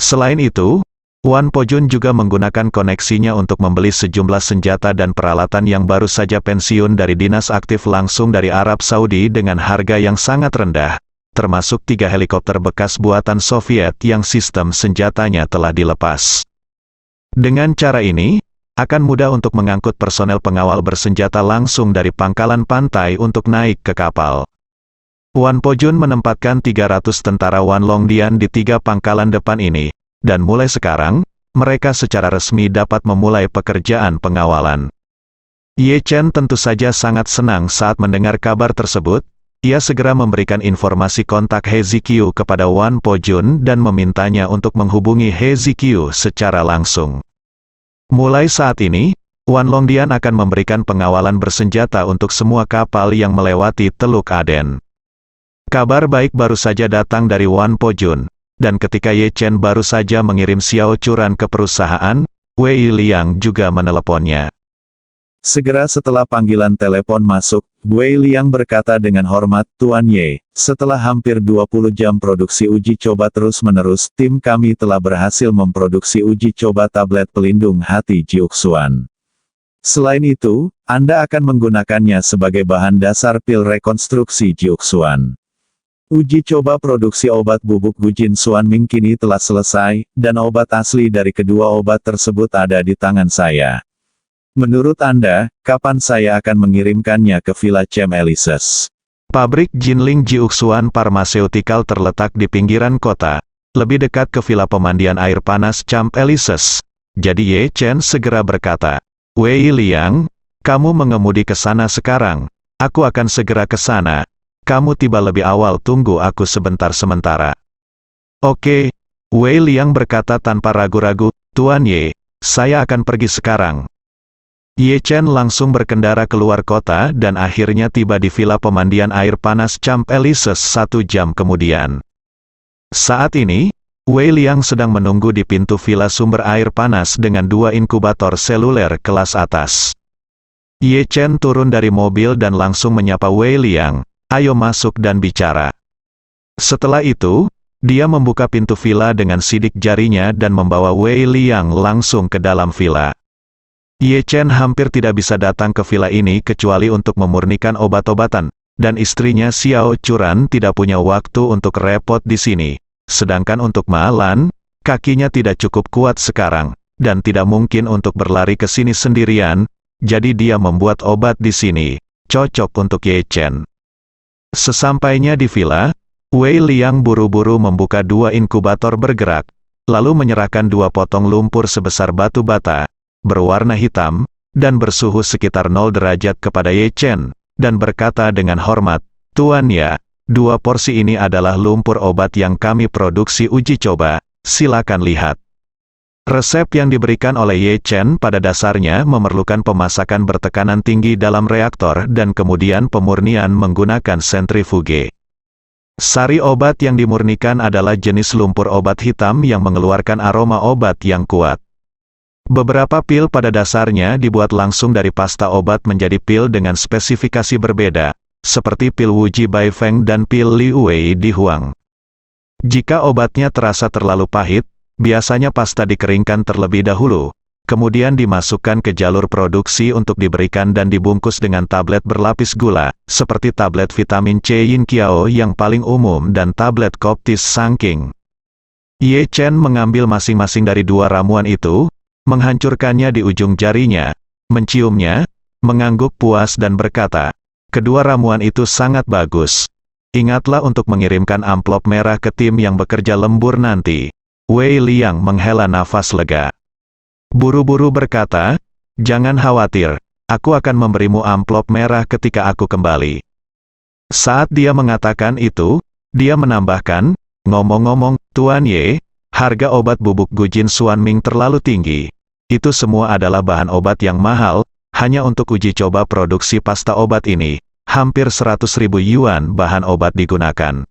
Selain itu, Wan Po-jun juga menggunakan koneksinya untuk membeli sejumlah senjata dan peralatan yang baru saja pensiun dari dinas aktif langsung dari Arab Saudi dengan harga yang sangat rendah, termasuk 3 helikopter bekas buatan Soviet yang sistem senjatanya telah dilepas. Dengan cara ini, akan mudah untuk mengangkut personel pengawal bersenjata langsung dari pangkalan pantai untuk naik ke kapal. Wan Po-jun menempatkan 300 tentara Wan Longdian di 3 pangkalan depan ini, dan mulai sekarang, mereka secara resmi dapat memulai pekerjaan pengawalan. Ye Chen tentu saja sangat senang saat mendengar kabar tersebut. Ia segera memberikan informasi kontak He Zikyu kepada Wan Po-jun dan memintanya untuk menghubungi He Zikyu secara langsung. Mulai saat ini, Wan Longdian akan memberikan pengawalan bersenjata untuk semua kapal yang melewati Teluk Aden. Kabar baik baru saja datang dari Wan Po-jun, dan ketika Ye Chen baru saja mengirim Xiao Churan ke perusahaan, Wei Liang juga meneleponnya. Segera setelah panggilan telepon masuk, Wei Liang berkata dengan hormat, "Tuan Ye, setelah hampir 20 jam produksi uji coba terus-menerus, tim kami telah berhasil memproduksi uji coba tablet pelindung hati Jiuxuan. Selain itu, Anda akan menggunakannya sebagai bahan dasar pil rekonstruksi Jiuxuan. Uji coba produksi obat bubuk Gujin Suanming kini telah selesai, dan obat asli dari kedua obat tersebut ada di tangan saya. Menurut Anda, kapan saya akan mengirimkannya ke Villa Chem Elises? Pabrik Jinling Jiuxuan Pharmaceutical terletak di pinggiran kota, lebih dekat ke Villa Pemandian Air Panas Champ Elises. Jadi Ye Chen segera berkata, "Wei Liang, kamu mengemudi ke sana sekarang. Aku akan segera ke sana. Kamu tiba lebih awal, tunggu aku sebentar sementara." "Oke," Wei Liang berkata tanpa ragu-ragu, "Tuan Ye, saya akan pergi sekarang." Ye Chen langsung berkendara keluar kota dan akhirnya tiba di Villa Pemandian Air Panas Champ Elises 1 jam kemudian. Saat ini, Wei Liang sedang menunggu di pintu villa sumber air panas dengan 2 inkubator seluler kelas atas. Ye Chen turun dari mobil dan langsung menyapa Wei Liang, "Ayo masuk dan bicara." Setelah itu, dia membuka pintu villa dengan sidik jarinya dan membawa Wei Liang langsung ke dalam villa. Ye Chen hampir tidak bisa datang ke villa ini kecuali untuk memurnikan obat-obatan, dan istrinya Xiao Churan tidak punya waktu untuk repot di sini. Sedangkan untuk Ma Lan, kakinya tidak cukup kuat sekarang, dan tidak mungkin untuk berlari ke sini sendirian, jadi dia membuat obat di sini, cocok untuk Ye Chen. Sesampainya di villa, Wei Liang buru-buru membuka 2 inkubator bergerak, lalu menyerahkan 2 potong lumpur sebesar batu bata, berwarna hitam, dan bersuhu sekitar 0 derajat kepada Ye Chen, dan berkata dengan hormat, "Tuan ya, 2 porsi ini adalah lumpur obat yang kami produksi uji coba, silakan lihat." Resep yang diberikan oleh Ye Chen pada dasarnya memerlukan pemasakan bertekanan tinggi dalam reaktor dan kemudian pemurnian menggunakan sentrifuge. Sari obat yang dimurnikan adalah jenis lumpur obat hitam yang mengeluarkan aroma obat yang kuat. Beberapa pil pada dasarnya dibuat langsung dari pasta obat menjadi pil dengan spesifikasi berbeda, seperti pil Wuji Baifeng dan pil Liu Wei Di Huang. Jika obatnya terasa terlalu pahit, biasanya pasta dikeringkan terlebih dahulu, kemudian dimasukkan ke jalur produksi untuk diberikan dan dibungkus dengan tablet berlapis gula, seperti tablet vitamin C Yin Kiao yang paling umum dan tablet Coptis Sangking. Ye Chen mengambil masing-masing dari 2 ramuan itu, menghancurkannya di ujung jarinya, menciumnya, mengangguk puas dan berkata, "Kedua ramuan itu sangat bagus. Ingatlah untuk mengirimkan amplop merah ke tim yang bekerja lembur nanti." Wei Liang menghela nafas lega. Buru-buru berkata, "Jangan khawatir, aku akan memberimu amplop merah ketika aku kembali." Saat dia mengatakan itu, dia menambahkan, "Ngomong-ngomong, Tuan Ye, harga obat bubuk Gujin Suanming terlalu tinggi. Itu semua adalah bahan obat yang mahal, hanya untuk uji coba produksi pasta obat ini, hampir 100.000 yuan bahan obat digunakan."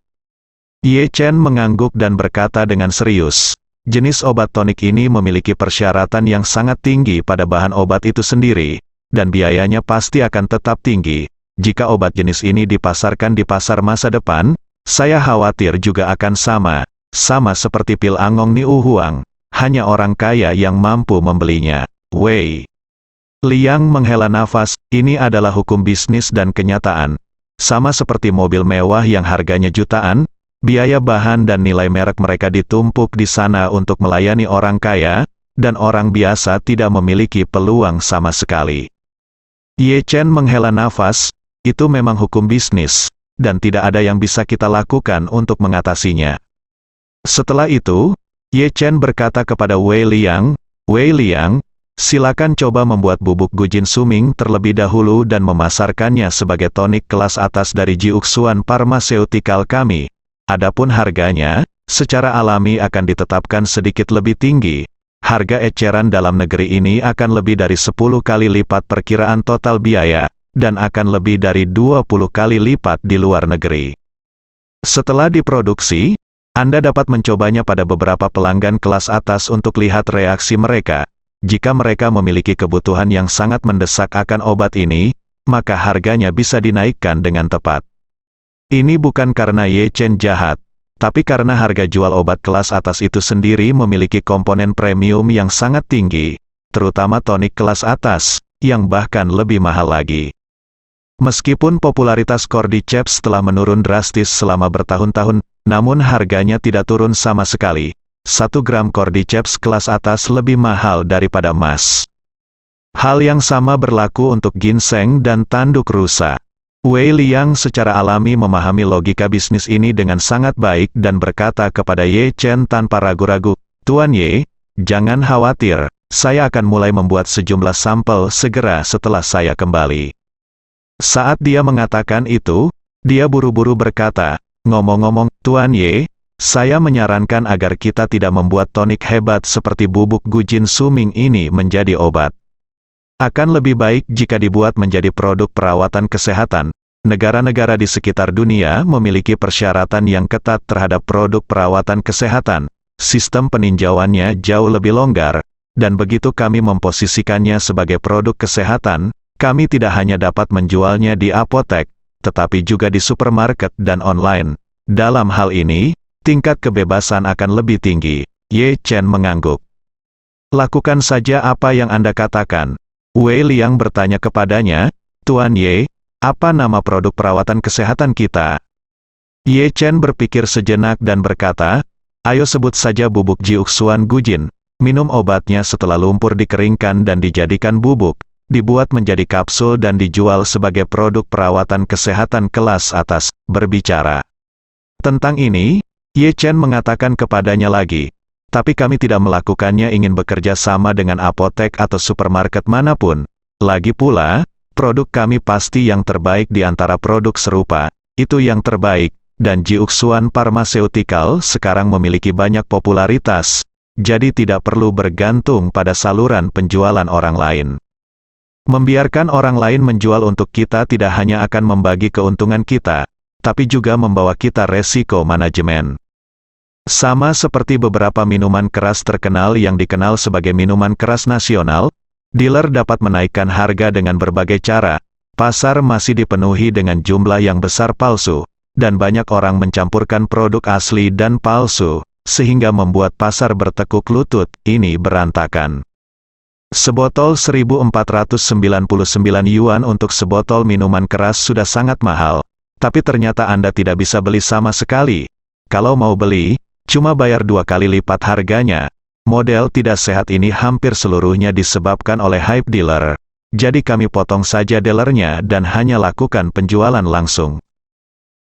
Ye Chen mengangguk dan berkata dengan serius, "Jenis obat tonik ini memiliki persyaratan yang sangat tinggi pada bahan obat itu sendiri, dan biayanya pasti akan tetap tinggi. Jika obat jenis ini dipasarkan di pasar masa depan, saya khawatir juga akan sama seperti pil Angong Niu Huang, hanya orang kaya yang mampu membelinya." Wei Liang menghela nafas, "Ini adalah hukum bisnis dan kenyataan. Sama seperti mobil mewah yang harganya jutaan, biaya bahan dan nilai merek mereka ditumpuk di sana untuk melayani orang kaya, dan orang biasa tidak memiliki peluang sama sekali." Ye Chen menghela nafas, "Itu memang hukum bisnis, dan tidak ada yang bisa kita lakukan untuk mengatasinya." Setelah itu, Ye Chen berkata kepada Wei Liang, "Wei Liang, silakan coba membuat bubuk Gujin Suming terlebih dahulu dan memasarkannya sebagai tonik kelas atas dari Jiuxuan Pharmaceutical kami. Adapun harganya, secara alami akan ditetapkan sedikit lebih tinggi. Harga eceran dalam negeri ini akan lebih dari 10 kali lipat perkiraan total biaya, dan akan lebih dari 20 kali lipat di luar negeri. Setelah diproduksi, Anda dapat mencobanya pada beberapa pelanggan kelas atas untuk lihat reaksi mereka. Jika mereka memiliki kebutuhan yang sangat mendesak akan obat ini, maka harganya bisa dinaikkan dengan tepat." Ini bukan karena Ye Chen jahat, tapi karena harga jual obat kelas atas itu sendiri memiliki komponen premium yang sangat tinggi, terutama tonik kelas atas, yang bahkan lebih mahal lagi. Meskipun popularitas Cordyceps telah menurun drastis selama bertahun-tahun, namun harganya tidak turun sama sekali. 1 gram Cordyceps kelas atas lebih mahal daripada emas. Hal yang sama berlaku untuk ginseng dan tanduk rusa. Wei Liang secara alami memahami logika bisnis ini dengan sangat baik dan berkata kepada Ye Chen tanpa ragu-ragu, "Tuan Ye, jangan khawatir, saya akan mulai membuat sejumlah sampel segera setelah saya kembali." Saat dia mengatakan itu, dia buru-buru berkata, "Ngomong-ngomong, Tuan Ye, saya menyarankan agar kita tidak membuat tonik hebat seperti bubuk Gujin Suming ini menjadi obat. Akan lebih baik jika dibuat menjadi produk perawatan kesehatan. Negara-negara di sekitar dunia memiliki persyaratan yang ketat terhadap produk perawatan kesehatan. Sistem peninjauannya jauh lebih longgar, dan begitu kami memposisikannya sebagai produk kesehatan, kami tidak hanya dapat menjualnya di apotek, tetapi juga di supermarket dan online. Dalam hal ini, tingkat kebebasan akan lebih tinggi." Ye Chen mengangguk. "Lakukan saja apa yang Anda katakan." Wei Liang bertanya kepadanya, "Tuan Ye, apa nama produk perawatan kesehatan kita?" Ye Chen berpikir sejenak dan berkata, "Ayo sebut saja bubuk Jiuxuan Gujin. Minum obatnya setelah lumpur dikeringkan dan dijadikan bubuk, dibuat menjadi kapsul dan dijual sebagai produk perawatan kesehatan kelas atas." Berbicara tentang ini, Ye Chen mengatakan kepadanya lagi, "Tapi kami tidak melakukannya ingin bekerja sama dengan apotek atau supermarket manapun. Lagi pula, produk kami pasti yang terbaik di antara produk serupa, itu yang terbaik, dan Jiuxuan Pharmaceutical sekarang memiliki banyak popularitas, jadi tidak perlu bergantung pada saluran penjualan orang lain. Membiarkan orang lain menjual untuk kita tidak hanya akan membagi keuntungan kita, tapi juga membawa kita resiko manajemen. Sama seperti beberapa minuman keras terkenal yang dikenal sebagai minuman keras nasional, dealer dapat menaikkan harga dengan berbagai cara. Pasar masih dipenuhi dengan jumlah yang besar palsu, dan banyak orang mencampurkan produk asli dan palsu, sehingga membuat pasar bertekuk lutut. Ini berantakan. Sebotol 1.499 yuan untuk sebotol minuman keras sudah sangat mahal, tapi ternyata Anda tidak bisa beli sama sekali. Kalau mau beli, cuma bayar 2 kali lipat harganya. Model tidak sehat ini hampir seluruhnya disebabkan oleh hype dealer. Jadi kami potong saja dealernya dan hanya lakukan penjualan langsung.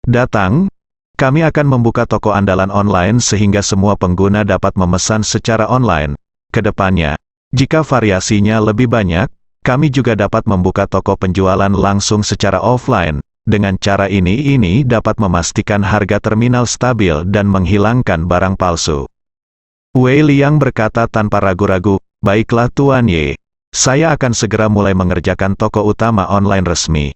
Datang, kami akan membuka toko andalan online sehingga semua pengguna dapat memesan secara online. Kedepannya, jika variasinya lebih banyak, kami juga dapat membuka toko penjualan langsung secara offline. Dengan cara ini dapat memastikan harga terminal stabil dan menghilangkan barang palsu." Wei Liang berkata tanpa ragu-ragu, "Baiklah Tuan Ye, saya akan segera mulai mengerjakan toko utama online resmi."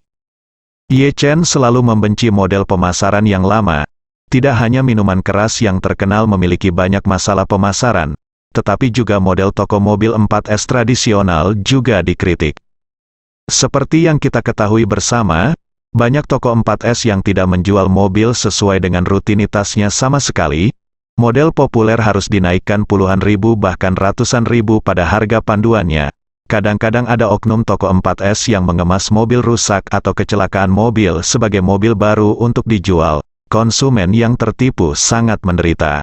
Ye Chen selalu membenci model pemasaran yang lama. Tidak hanya minuman keras yang terkenal memiliki banyak masalah pemasaran, tetapi juga model toko mobil 4S tradisional juga dikritik. Seperti yang kita ketahui bersama, banyak toko 4S yang tidak menjual mobil sesuai dengan rutinitasnya sama sekali. Model populer harus dinaikkan puluhan ribu bahkan ratusan ribu pada harga panduannya. Kadang-kadang ada oknum toko 4S yang mengemas mobil rusak atau kecelakaan mobil sebagai mobil baru untuk dijual. Konsumen yang tertipu sangat menderita.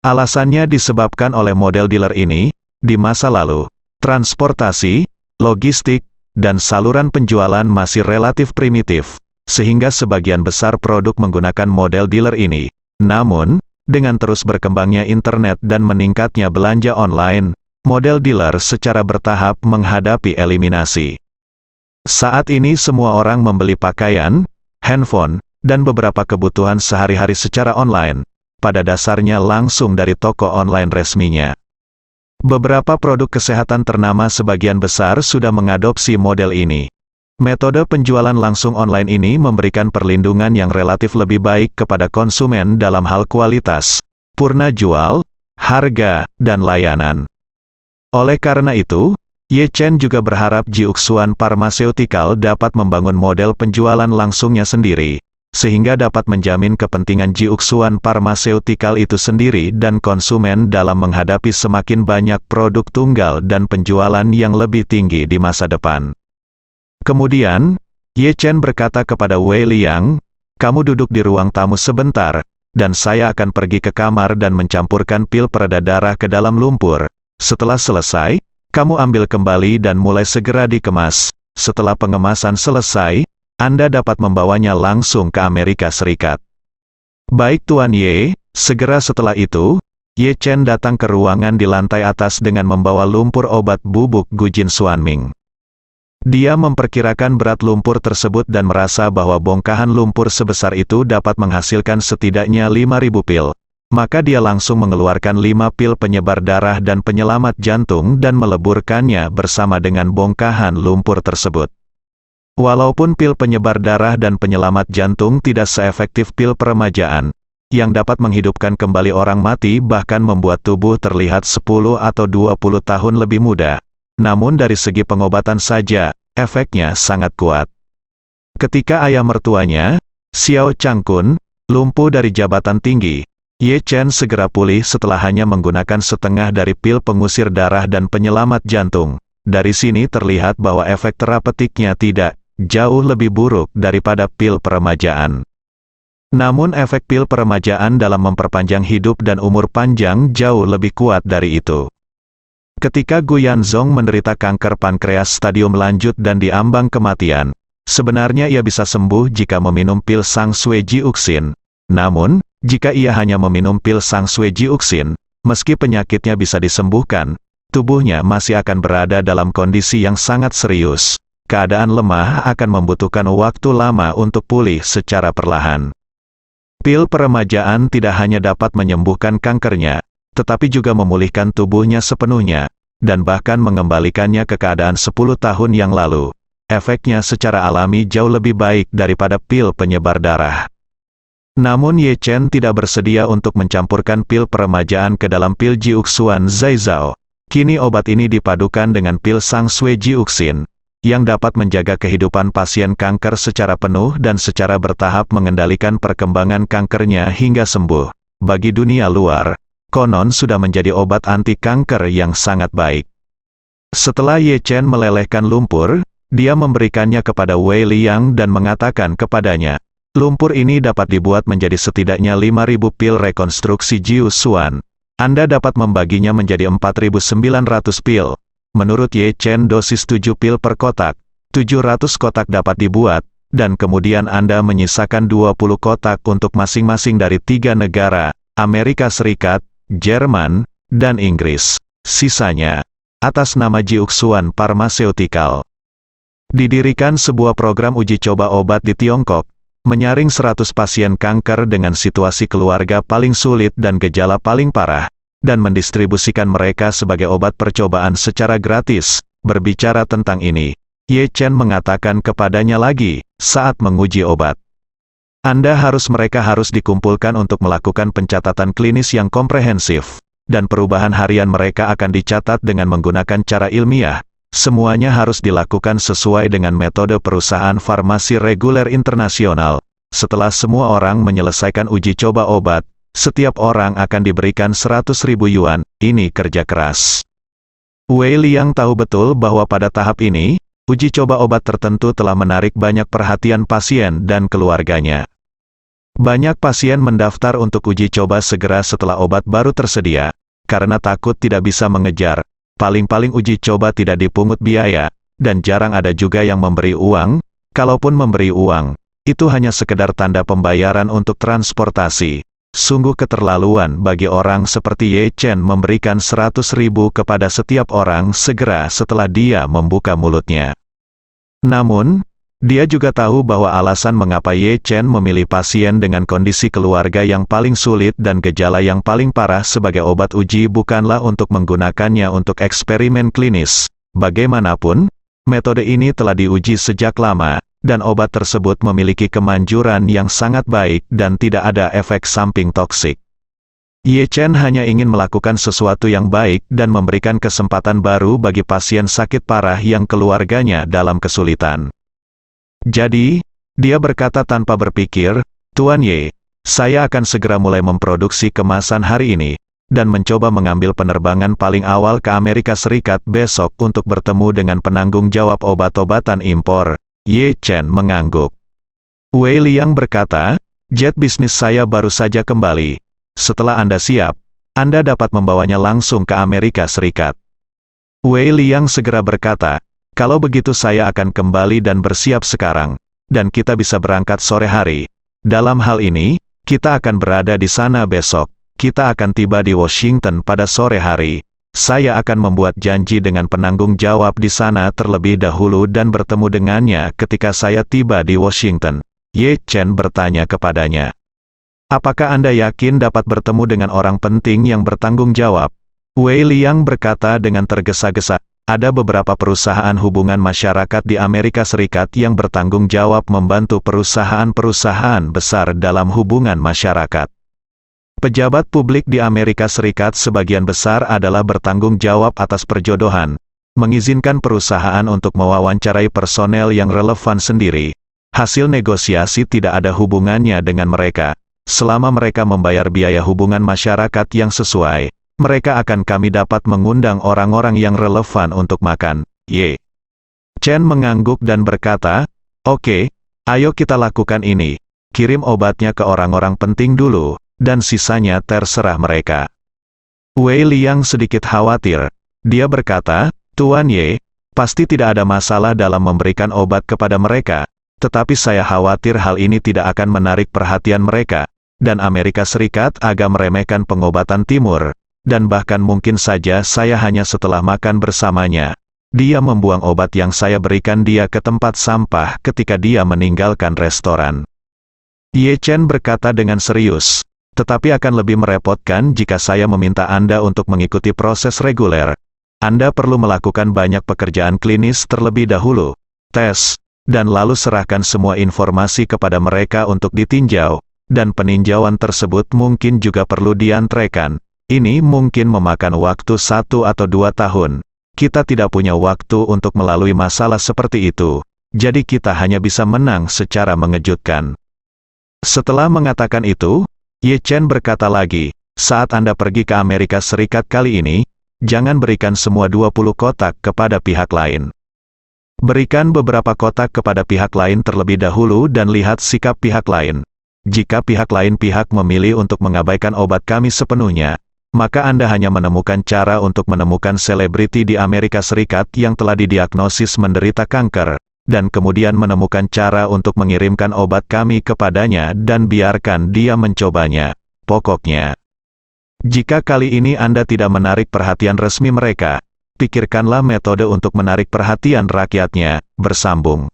Alasannya disebabkan oleh model dealer ini. Di masa lalu, transportasi, logistik, dan saluran penjualan masih relatif primitif, sehingga sebagian besar produk menggunakan model dealer ini. Namun, dengan terus berkembangnya internet dan meningkatnya belanja online, model dealer secara bertahap menghadapi eliminasi. Saat ini semua orang membeli pakaian, handphone, dan beberapa kebutuhan sehari-hari secara online, pada dasarnya langsung dari toko online resminya. Beberapa produk kesehatan ternama sebagian besar sudah mengadopsi model ini. Metode penjualan langsung online ini memberikan perlindungan yang relatif lebih baik kepada konsumen dalam hal kualitas, purna jual, harga, dan layanan. Oleh karena itu, Ye Chen juga berharap Jiuxuan Pharmaceutical dapat membangun model penjualan langsungnya sendiri, sehingga dapat menjamin kepentingan Jiuxuan Pharmaceutical itu sendiri dan konsumen dalam menghadapi semakin banyak produk tunggal dan penjualan yang lebih tinggi di masa depan. Kemudian, Ye Chen berkata kepada Wei Liang, "Kamu duduk di ruang tamu sebentar, dan saya akan pergi ke kamar dan mencampurkan pil pereda darah ke dalam lumpur. Setelah selesai, kamu ambil kembali dan mulai segera dikemas. Setelah pengemasan selesai, Anda dapat membawanya langsung ke Amerika Serikat." "Baik Tuan Ye." Segera setelah itu, Ye Chen datang ke ruangan di lantai atas dengan membawa lumpur obat bubuk Gujin Xuanming. Dia memperkirakan berat lumpur tersebut dan merasa bahwa bongkahan lumpur sebesar itu dapat menghasilkan setidaknya 5.000 pil. Maka dia langsung mengeluarkan 5 pil penyebar darah dan penyelamat jantung dan meleburkannya bersama dengan bongkahan lumpur tersebut. Walaupun pil penyebar darah dan penyelamat jantung tidak seefektif pil peremajaan, yang dapat menghidupkan kembali orang mati bahkan membuat tubuh terlihat 10 atau 20 tahun lebih muda. Namun dari segi pengobatan saja, efeknya sangat kuat. Ketika ayah mertuanya, Xiao Changkun, lumpuh dari jabatan tinggi, Ye Chen segera pulih setelah hanya menggunakan setengah dari pil pengusir darah dan penyelamat jantung. Dari sini terlihat bahwa efek terapeutiknya tidak jauh lebih buruk daripada pil peremajaan. Namun efek pil peremajaan dalam memperpanjang hidup dan umur panjang jauh lebih kuat dari itu. Ketika Gu Yanzong menderita kanker pankreas stadium lanjut dan diambang kematian, sebenarnya ia bisa sembuh jika meminum pil Sang Sui Jiuxin. Namun, jika ia hanya meminum pil Sang Sui Jiuxin, meski penyakitnya bisa disembuhkan, tubuhnya masih akan berada dalam kondisi yang sangat serius. Keadaan lemah akan membutuhkan waktu lama untuk pulih secara perlahan. Pil peremajaan tidak hanya dapat menyembuhkan kankernya, tetapi juga memulihkan tubuhnya sepenuhnya, dan bahkan mengembalikannya ke keadaan 10 tahun yang lalu. Efeknya secara alami jauh lebih baik daripada pil penyebar darah. Namun Ye Chen tidak bersedia untuk mencampurkan pil peremajaan ke dalam pil Jiuxuan Zaizao. Kini obat ini dipadukan dengan pil Sang Sui Jiuxin, yang dapat menjaga kehidupan pasien kanker secara penuh dan secara bertahap mengendalikan perkembangan kankernya hingga sembuh. Bagi dunia luar, konon sudah menjadi obat anti kanker yang sangat baik. Setelah Ye Chen melelehkan lumpur, dia memberikannya kepada Wei Liang dan mengatakan kepadanya, "Lumpur ini dapat dibuat menjadi setidaknya 5.000 pil rekonstruksi Jiu Xuan. Anda dapat membaginya menjadi 4.900 pil. Menurut Ye Chen dosis 7 pil per kotak, 700 kotak dapat dibuat, dan kemudian Anda menyisakan 20 kotak untuk masing-masing dari 3 negara, Amerika Serikat, Jerman, dan Inggris. Sisanya, atas nama Jiuxuan Pharmaceutical." Didirikan sebuah program uji coba obat di Tiongkok, menyaring 100 pasien kanker dengan situasi keluarga paling sulit dan gejala paling parah, dan mendistribusikan mereka sebagai obat percobaan secara gratis. Berbicara tentang ini, Ye Chen mengatakan kepadanya lagi, saat menguji obat, mereka harus dikumpulkan untuk melakukan pencatatan klinis yang komprehensif, dan perubahan harian mereka akan dicatat dengan menggunakan cara ilmiah. Semuanya harus dilakukan sesuai dengan metode perusahaan farmasi reguler internasional. Setelah semua orang menyelesaikan uji coba obat, setiap orang akan diberikan 100.000 yuan. Ini kerja keras. Wei Liang tahu betul bahwa pada tahap ini, uji coba obat tertentu telah menarik banyak perhatian pasien dan keluarganya. Banyak pasien mendaftar untuk uji coba segera setelah obat baru tersedia, karena takut tidak bisa mengejar. Paling-paling uji coba tidak dipungut biaya, dan jarang ada juga yang memberi uang. Kalaupun memberi uang, itu hanya sekedar tanda pembayaran untuk transportasi. Sungguh keterlaluan bagi orang seperti Ye Chen memberikan 100.000 kepada setiap orang segera setelah dia membuka mulutnya. Namun, dia juga tahu bahwa alasan mengapa Ye Chen memilih pasien dengan kondisi keluarga yang paling sulit dan gejala yang paling parah sebagai obat uji bukanlah untuk menggunakannya untuk eksperimen klinis. Bagaimanapun, metode ini telah diuji sejak lama, dan obat tersebut memiliki kemanjuran yang sangat baik dan tidak ada efek samping toksik. Ye Chen hanya ingin melakukan sesuatu yang baik dan memberikan kesempatan baru bagi pasien sakit parah yang keluarganya dalam kesulitan. Jadi, dia berkata tanpa berpikir, "Tuan Ye, saya akan segera mulai memproduksi kemasan hari ini, dan mencoba mengambil penerbangan paling awal ke Amerika Serikat besok untuk bertemu dengan penanggung jawab obat-obatan impor. Ye Chen mengangguk. Wei Liang berkata, jet bisnis saya baru saja kembali. Setelah Anda siap, Anda dapat membawanya langsung ke Amerika Serikat. Wei Liang segera berkata, kalau begitu saya akan kembali dan bersiap sekarang, dan kita bisa berangkat sore hari. Dalam hal ini, kita akan berada di sana besok. Kita akan tiba di Washington pada sore hari. Saya akan membuat janji dengan penanggung jawab di sana terlebih dahulu dan bertemu dengannya ketika saya tiba di Washington. Ye Chen bertanya kepadanya. Apakah Anda yakin dapat bertemu dengan orang penting yang bertanggung jawab? Wei Liang berkata dengan tergesa-gesa, ada beberapa perusahaan hubungan masyarakat di Amerika Serikat yang bertanggung jawab membantu perusahaan-perusahaan besar dalam hubungan masyarakat. Pejabat publik di Amerika Serikat sebagian besar adalah bertanggung jawab atas perjodohan, mengizinkan perusahaan untuk mewawancarai personel yang relevan sendiri. Hasil negosiasi tidak ada hubungannya dengan mereka. Selama mereka membayar biaya hubungan masyarakat yang sesuai, mereka akan kami dapat mengundang orang-orang yang relevan untuk makan. Ye Chen mengangguk dan berkata, oke, ayo kita lakukan ini. Kirim obatnya ke orang-orang penting dulu, dan sisanya terserah mereka. Wei Liang sedikit khawatir. Dia berkata, Tuan Ye, pasti tidak ada masalah dalam memberikan obat kepada mereka, tetapi saya khawatir hal ini tidak akan menarik perhatian mereka, dan Amerika Serikat agak meremehkan pengobatan timur, dan bahkan mungkin saja saya hanya setelah makan bersamanya. Dia membuang obat yang saya berikan dia ke tempat sampah ketika dia meninggalkan restoran. Ye Chen berkata dengan serius, tetapi akan lebih merepotkan jika saya meminta Anda untuk mengikuti proses reguler. Anda perlu melakukan banyak pekerjaan klinis terlebih dahulu, tes, dan lalu serahkan semua informasi kepada mereka untuk ditinjau, dan peninjauan tersebut mungkin juga perlu diantrekan. Ini mungkin memakan waktu 1 atau 2 tahun. Kita tidak punya waktu untuk melalui masalah seperti itu, jadi kita hanya bisa menang secara mengejutkan. Setelah mengatakan itu, Ye Chen berkata lagi, saat Anda pergi ke Amerika Serikat kali ini, jangan berikan semua 20 kotak kepada pihak lain. Berikan beberapa kotak kepada pihak lain terlebih dahulu dan lihat sikap pihak lain. Jika pihak lain memilih untuk mengabaikan obat kami sepenuhnya, maka Anda hanya menemukan cara untuk menemukan selebriti di Amerika Serikat yang telah didiagnosis menderita kanker, dan kemudian menemukan cara untuk mengirimkan obat kami kepadanya dan biarkan dia mencobanya. Pokoknya, jika kali ini Anda tidak menarik perhatian resmi mereka, pikirkanlah metode untuk menarik perhatian rakyatnya, bersambung.